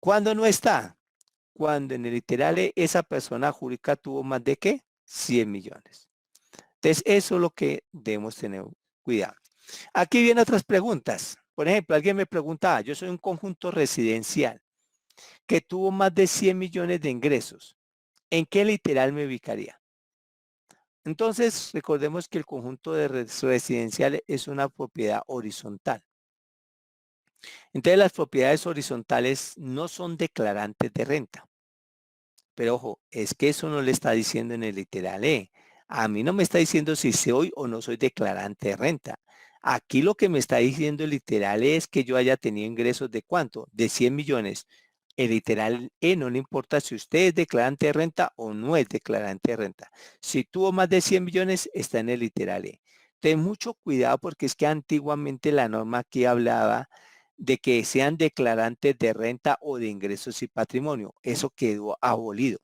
¿Cuándo no está? Cuando en el literal E esa persona jurídica tuvo más de ¿qué? 100 millones. Entonces, eso es lo que debemos tener cuidado. Aquí vienen otras preguntas. Por ejemplo, alguien me pregunta, yo soy un conjunto residencial que tuvo más de 100 millones de ingresos. ¿En qué literal me ubicaría? Entonces, recordemos que el conjunto de residenciales es una propiedad horizontal. Entonces, las propiedades horizontales no son declarantes de renta. Pero ojo, es que eso no le está diciendo en el literal E. A mí no me está diciendo si soy o no soy declarante de renta. Aquí lo que me está diciendo literal es que yo haya tenido ingresos de ¿cuánto? De 100 millones. El literal E no le importa si usted es declarante de renta o no es declarante de renta. Si tuvo más de 100 millones, está en el literal E. Ten mucho cuidado porque es que antiguamente la norma aquí hablaba de que sean declarantes de renta o de ingresos y patrimonio. Eso quedó abolido.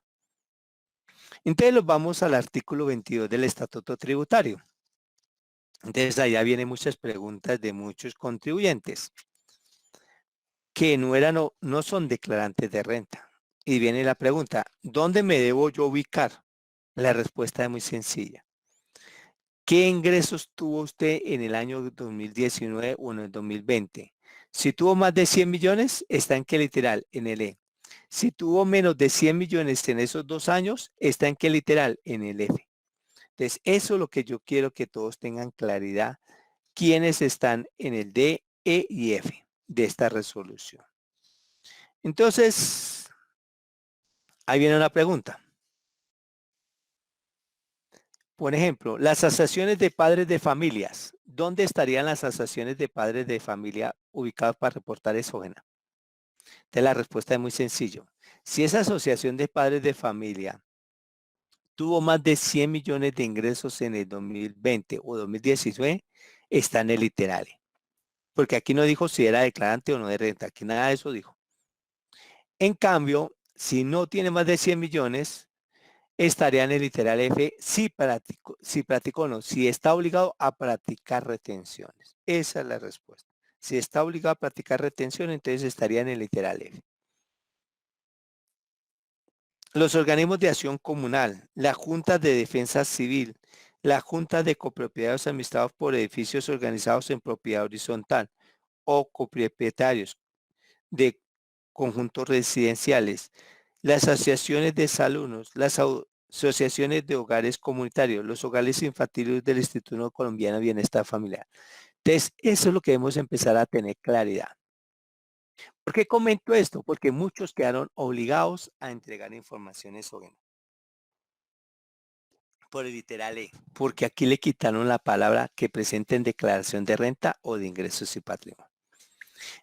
Entonces nos vamos al artículo 22 del Estatuto Tributario. Entonces allá vienen muchas preguntas de muchos contribuyentes que no son declarantes de renta. Y viene la pregunta, ¿dónde me debo yo ubicar? La respuesta es muy sencilla. ¿Qué ingresos tuvo usted en el año 2019 o en el 2020? Si tuvo más de 100 millones, está en qué literal, en el E. Si tuvo menos de 100 millones en esos 2 años, está en qué literal, en el F. Entonces, eso es lo que yo quiero que todos tengan claridad, quiénes están en el D, E y F de esta resolución. Entonces, ahí viene una pregunta. Por ejemplo, las asociaciones de padres de familias. ¿Dónde estarían las asociaciones de padres de familia ubicadas para reportar exógena? Entonces, la respuesta es muy sencillo. Si esa asociación de padres de familia tuvo más de 100 millones de ingresos en el 2020 o 2019, está en el literal. Porque aquí no dijo si era declarante o no de renta. Aquí nada de eso dijo. En cambio, si no tiene más de 100 millones, estaría en el literal F si practicó o no, si está obligado a practicar retenciones. Esa es la respuesta. Si está obligado a practicar retención, entonces estaría en el literal F. Los organismos de acción comunal, la Junta de Defensa Civil, la Junta de Copropiedades administrados por edificios organizados en propiedad horizontal o copropietarios de conjuntos residenciales, las asociaciones de exalumnos, las asociaciones de hogares comunitarios, los hogares infantiles del Instituto Colombiano de Bienestar Familiar. Entonces, eso es lo que debemos empezar a tener claridad. ¿Por qué comento esto? Porque muchos quedaron obligados a entregar informaciones sobre por el literal E, porque aquí le quitaron la palabra que presenten declaración de renta o de ingresos y patrimonio.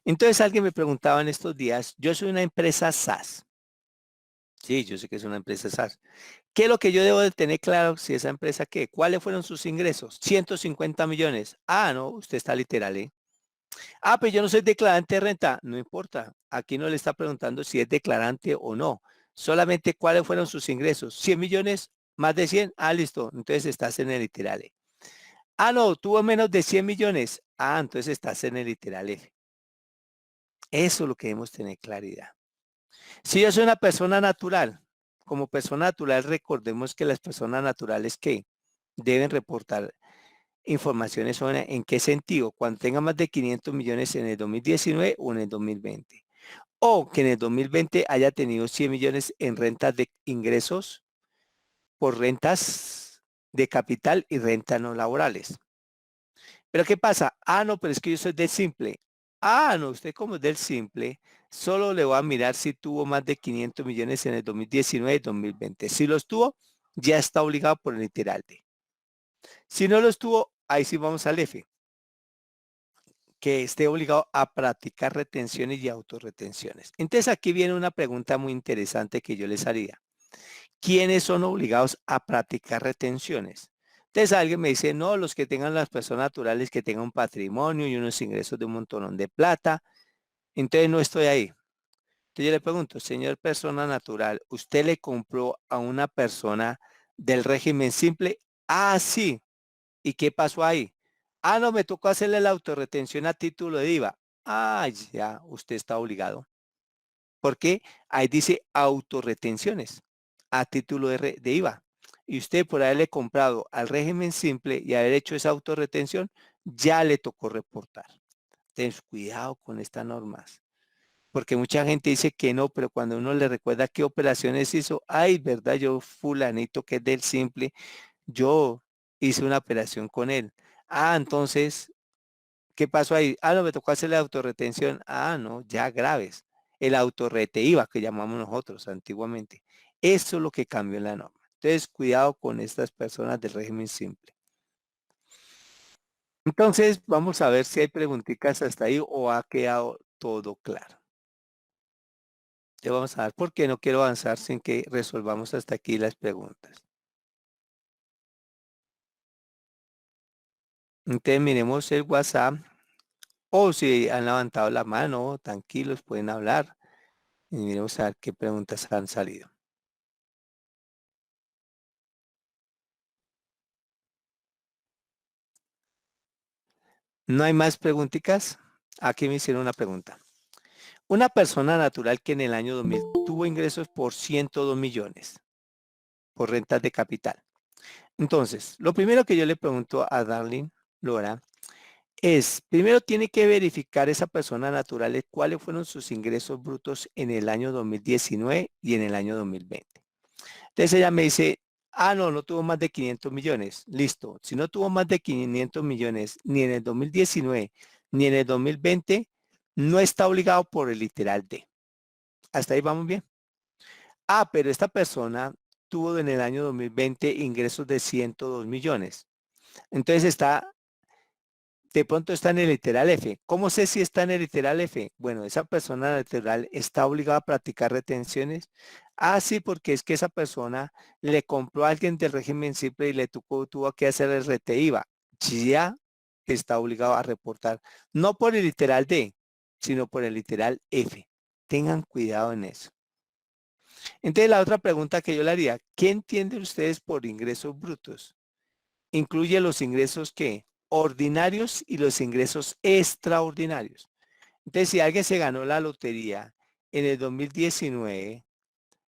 Entonces alguien me preguntaba en estos días, yo soy una empresa SAS. Sí, yo sé que es una empresa SAS. ¿Qué es lo que yo debo de tener claro si esa empresa qué? ¿Cuáles fueron sus ingresos? 150 millones. Ah, no, usted está literal, ¿eh? Ah, pues yo no soy declarante de renta. No importa. Aquí no le está preguntando si es declarante o no. Solamente cuáles fueron sus ingresos. 100 millones, más de 100. Ah, listo. Entonces estás en el literal E. Ah, no, tuvo menos de 100 millones. Ah, entonces estás en el literal F. Eso es lo que debemos tener claridad. Si yo soy una persona natural, como persona natural, recordemos que las personas naturales que deben reportar informaciones sobre en qué sentido, cuando tenga más de 500 millones en el 2019 o en el 2020. O que en el 2020 haya tenido 100 millones en rentas de ingresos por rentas de capital y rentas no laborales. Pero ¿qué pasa? Ah, no, pero es que yo soy del simple. Ah, no, usted como es del simple, solo le voy a mirar si tuvo más de 500 millones en el 2019 y 2020. Si los tuvo, ya está obligado por el literal D. Si no los tuvo, ahí sí vamos al F, que esté obligado a practicar retenciones y autorretenciones. Entonces aquí viene una pregunta muy interesante que yo les haría. ¿Quiénes son obligados a practicar retenciones? Entonces alguien me dice, no, los que tengan las personas naturales que tengan un patrimonio y unos ingresos de un montón de plata. Entonces no estoy ahí. Entonces yo le pregunto, señor persona natural, ¿usted le compró a una persona del régimen simple? Ah, sí. ¿Y qué pasó ahí? Ah, no, me tocó hacerle la autorretención a título de IVA. Ah, ya, usted está obligado. Porque ahí dice autorretenciones a título de IVA. Y usted por haberle comprado al régimen simple y haber hecho esa autorretención, ya le tocó reportar. Ten cuidado con estas normas. Porque mucha gente dice que no, pero cuando uno le recuerda qué operaciones hizo, ay, verdad, yo fulanito que es del simple, yo hice una operación con él. Ah, entonces, ¿qué pasó ahí? Ah, no, me tocó hacer la autorretención. Ah, no, ya graves. El autorrete IVA que llamamos nosotros antiguamente. Eso es lo que cambió en la norma. Entonces, cuidado con estas personas del régimen simple. Entonces, vamos a ver si hay preguntitas hasta ahí o ha quedado todo claro. Ya vamos a ver por qué no quiero avanzar sin que resolvamos hasta aquí las preguntas. Entonces, miremos el WhatsApp o si han levantado la mano, tranquilos, pueden hablar y miremos a ver qué preguntas han salido. ¿No hay más preguntitas? Aquí me hicieron una pregunta. Una persona natural que en el año 2000 tuvo ingresos por 102 millones por rentas de capital. Entonces, lo primero que yo le pregunto a Darlene Lora es, primero tiene que verificar esa persona natural cuáles fueron sus ingresos brutos en el año 2019 y en el año 2020. Entonces ella me dice, no, no tuvo más de 500 millones. Listo. Si no tuvo más de 500 millones ni en el 2019 ni en el 2020, no está obligado por el literal D. Hasta ahí vamos bien. Pero esta persona tuvo en el año 2020 ingresos de 102 millones. Entonces de pronto está en el literal F. ¿Cómo sé si está en el literal F? Bueno, esa persona literal está obligada a practicar retenciones. Sí, porque es que esa persona le compró a alguien del régimen simple y tuvo que hacer el RTIVA. Ya está obligado a reportar. No por el literal D, sino por el literal F. Tengan cuidado en eso. Entonces la otra pregunta que yo le haría, ¿qué entienden ustedes por ingresos brutos? Incluye los ingresos que ordinarios y los ingresos extraordinarios. Entonces, si alguien se ganó la lotería en el 2019,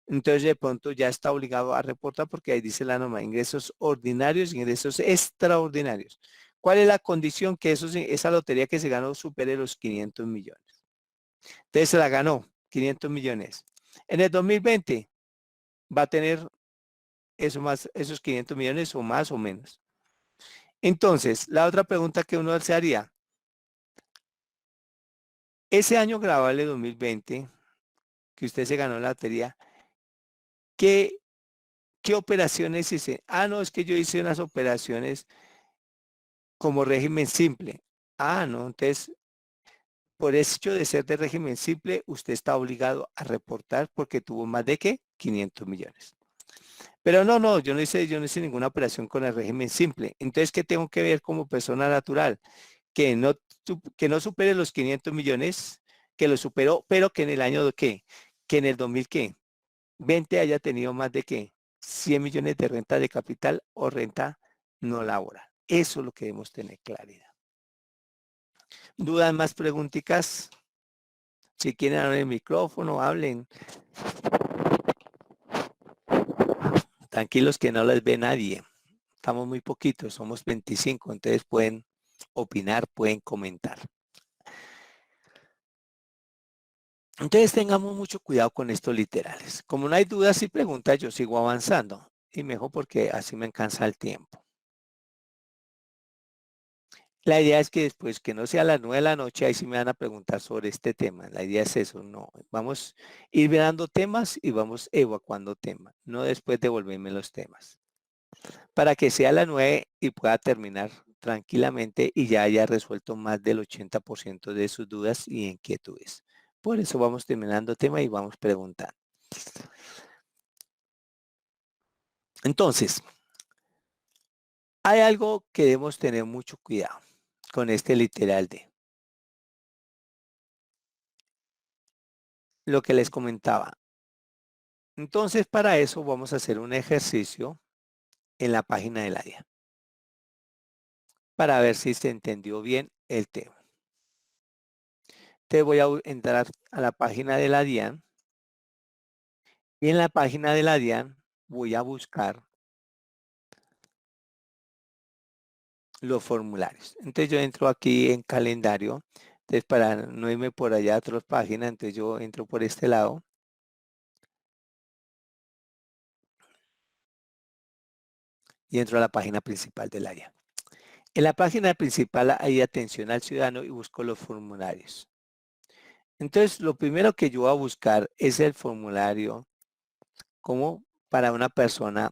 entonces de pronto ya está obligado a reportar porque ahí dice la norma, ingresos ordinarios, ingresos extraordinarios. ¿Cuál es la condición que esa lotería que se ganó supere los 500 millones? Entonces se la ganó 500 millones. En el 2020 va a tener esos 500 millones o más o menos. Entonces, la otra pregunta que uno se haría, ese año grabable 2020, que usted se ganó la lotería, ¿qué, qué operaciones hice? No, es que yo hice unas operaciones como régimen simple. No, entonces, por hecho de ser de régimen simple, usted está obligado a reportar porque tuvo más de ¿qué? 500 millones. Pero no, yo no hice ninguna operación con el régimen simple. Entonces, ¿qué tengo que ver como persona natural? Que no supere los 500 millones, que lo superó, pero que en el año de qué, que en el 2000 qué, 20 haya tenido más de qué, 100 millones de renta de capital o renta no laboral. Eso es lo que debemos tener claridad. ¿Dudas más preguntitas? Si quieren abrir el micrófono, hablen. Tranquilos que no les ve nadie. Estamos muy poquitos, somos 25, entonces pueden opinar, pueden comentar. Entonces tengamos mucho cuidado con estos literales. Como no hay dudas y preguntas, yo sigo avanzando. Y mejor porque así me cansa el tiempo. La idea es que después que no sea a las 9 de la noche, ahí sí me van a preguntar sobre este tema. La idea es eso, no. Vamos a ir dando temas y vamos evacuando temas, no después devolverme los temas. Para que sea a las 9 y pueda terminar tranquilamente y ya haya resuelto más del 80% de sus dudas y inquietudes. Por eso vamos terminando tema y vamos preguntando. Entonces, hay algo que debemos tener mucho cuidado con este literal de lo que les comentaba. Entonces, para eso vamos a hacer un ejercicio en la página de la DIAN para ver si se entendió bien el tema. Te voy a entrar a la página de la DIAN y en la página de la DIAN voy a buscar los formularios. Entonces yo entro aquí en calendario. Entonces para no irme por allá a otras páginas, entonces yo entro por este lado y entro a la página principal del área. En la página principal hay atención al ciudadano y busco los formularios. Entonces, lo primero que yo voy a buscar es el formulario como para una persona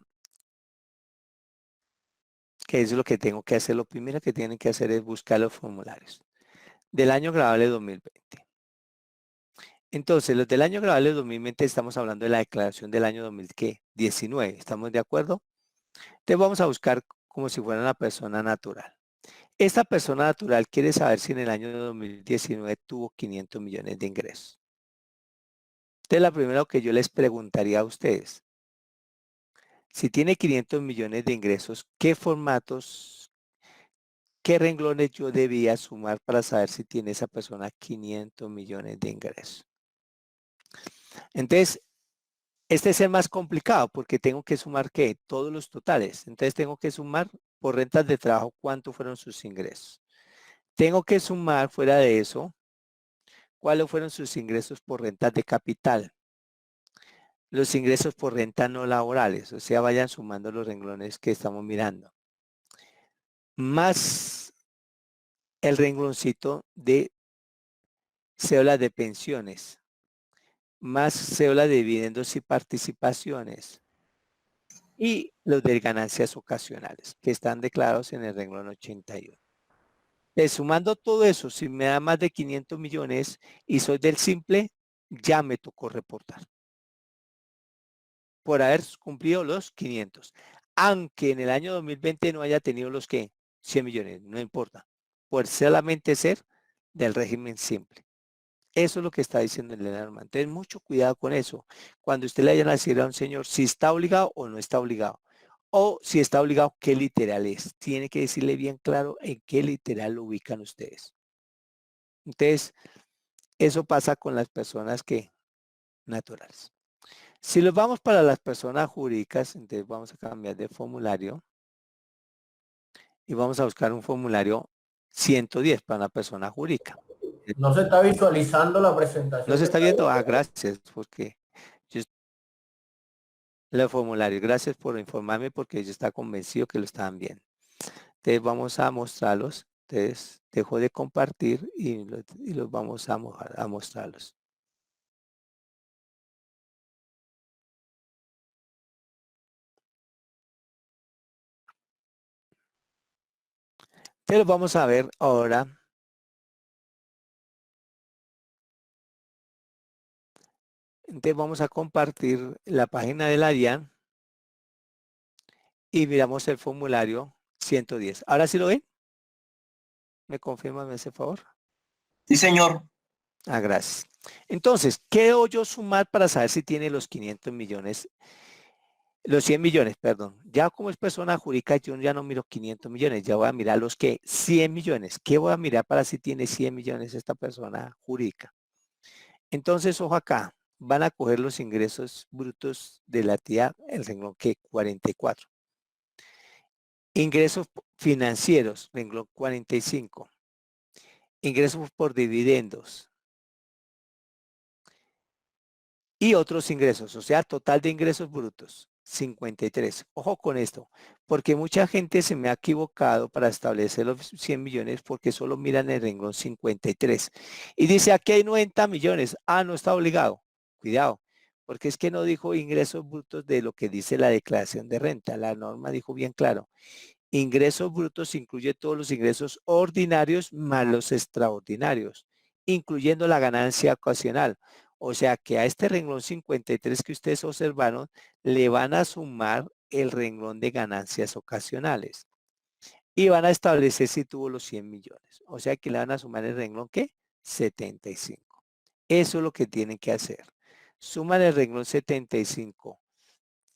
que es lo que tengo que hacer. Lo primero que tienen que hacer es buscar los formularios del año grabable 2020. Entonces, los del año grabable 2020 estamos hablando de la declaración del año 2019. ¿Estamos de acuerdo? Entonces vamos a buscar como si fuera una persona natural. Esta persona natural quiere saber si en el año 2019 tuvo 500 millones de ingresos. Entonces, la primera que yo les preguntaría a ustedes, si tiene 500 millones de ingresos, ¿qué formatos, qué renglones yo debía sumar para saber si tiene esa persona 500 millones de ingresos? Entonces, este es el más complicado porque tengo que sumar ¿qué? Todos los totales. Entonces, tengo que sumar por rentas de trabajo cuántos fueron sus ingresos. Tengo que sumar fuera de eso cuáles fueron sus ingresos por rentas de capital. Los ingresos por renta no laborales, o sea, vayan sumando los renglones que estamos mirando. Más el rengloncito de cédula de pensiones, más cédula de dividendos y participaciones, y los de ganancias ocasionales, que están declarados en el renglón 81. Sumando todo eso, si me da más de 500 millones y soy del simple, ya me tocó reportar por haber cumplido los 500. Aunque en el año 2020 no haya tenido los que 100 millones, no importa, por solamente ser del régimen simple. Eso es lo que está diciendo el norma. Entonces, mucho cuidado con eso. Cuando usted le vayan a decir a un señor si está obligado o no está obligado. O si está obligado, ¿qué literal es? Tiene que decirle bien claro en qué literal lo ubican ustedes. Entonces, eso pasa con las personas que naturales. Si los vamos para las personas jurídicas, entonces vamos a cambiar de formulario y vamos a buscar un formulario 110 para una persona jurídica. No se está visualizando la ¿No presentación se que está está viendo? Ah, viendo. gracias, porque yo el formulario. Gracias por informarme porque yo estaba convencido que lo estaban viendo. Entonces vamos a mostrarlos. Entonces dejo de compartir y los vamos a mostrarlos. Entonces vamos a ver ahora. Entonces vamos a compartir la página de la DIAN y miramos el formulario 110. ¿Ahora sí lo ven? ¿Me confirman ese favor? Sí, señor. Ah, gracias. Entonces, ¿qué debo yo sumar para saber si tiene los 500 millones? Los 100 millones, perdón. Ya como es persona jurídica, yo ya no miro 500 millones, ya voy a mirar los que 100 millones. ¿Qué voy a mirar para si tiene 100 millones esta persona jurídica? Entonces, ojo acá, van a coger los ingresos brutos de la actividad, el renglón que 44. Ingresos financieros, renglón 45. Ingresos por dividendos. Y otros ingresos, o sea, total de ingresos brutos, 53. Ojo con esto, porque mucha gente se me ha equivocado para establecer los 100 millones porque solo miran el renglón 53. Y dice, aquí hay 90 millones. Ah, no está obligado. Cuidado, porque es que no dijo ingresos brutos de lo que dice la declaración de renta. La norma dijo bien claro. Ingresos brutos incluye todos los ingresos ordinarios más los extraordinarios, incluyendo la ganancia ocasional. O sea que a este renglón 53 que ustedes observaron, le van a sumar el renglón de ganancias ocasionales. Y van a establecer si tuvo los 100 millones. O sea que le van a sumar el renglón ¿qué? 75. Eso es lo que tienen que hacer. Suman el renglón 75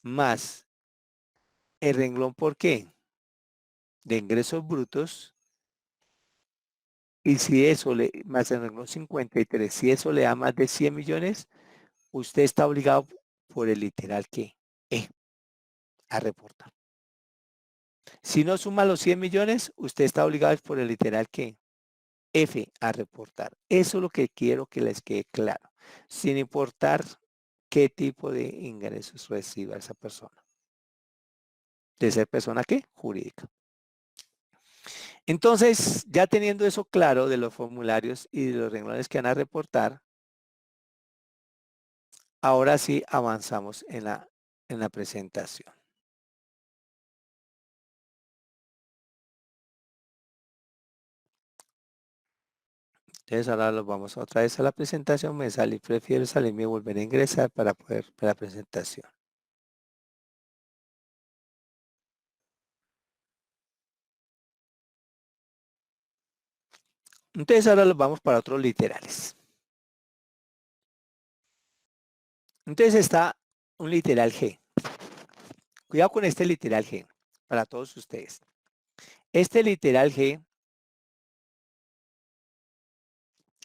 más el renglón ¿por qué? De ingresos brutos. Y si eso le, más el renglón 53, si eso le da más de 100 millones, usted está obligado por el literal que a reportar. Si no suma los 100 millones, usted está obligado por el literal que F a reportar. Eso es lo que quiero que les quede claro, sin importar qué tipo de ingresos reciba esa persona. De ser persona ¿qué? Jurídica. Entonces, ya teniendo eso claro de los formularios y de los renglones que van a reportar, ahora sí avanzamos en la presentación. Entonces ahora los vamos otra vez a la presentación, me sale, prefiero salirme y volver a ingresar para poder ver la presentación. Entonces ahora los vamos para otros literales. Entonces está un literal G. Cuidado con este literal G, para todos ustedes. Este literal G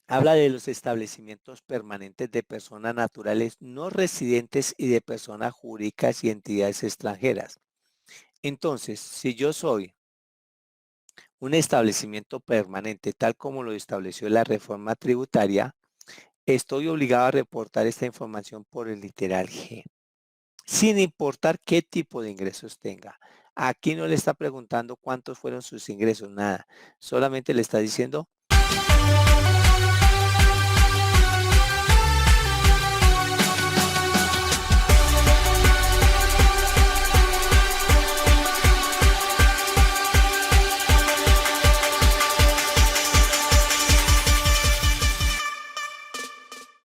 habla de los establecimientos permanentes de personas naturales no residentes y de personas jurídicas y entidades extranjeras. Entonces, si yo soy un establecimiento permanente, tal como lo estableció la reforma tributaria, estoy obligado a reportar esta información por el literal G, sin importar qué tipo de ingresos tenga. Aquí no le está preguntando cuántos fueron sus ingresos, nada. Solamente le está diciendo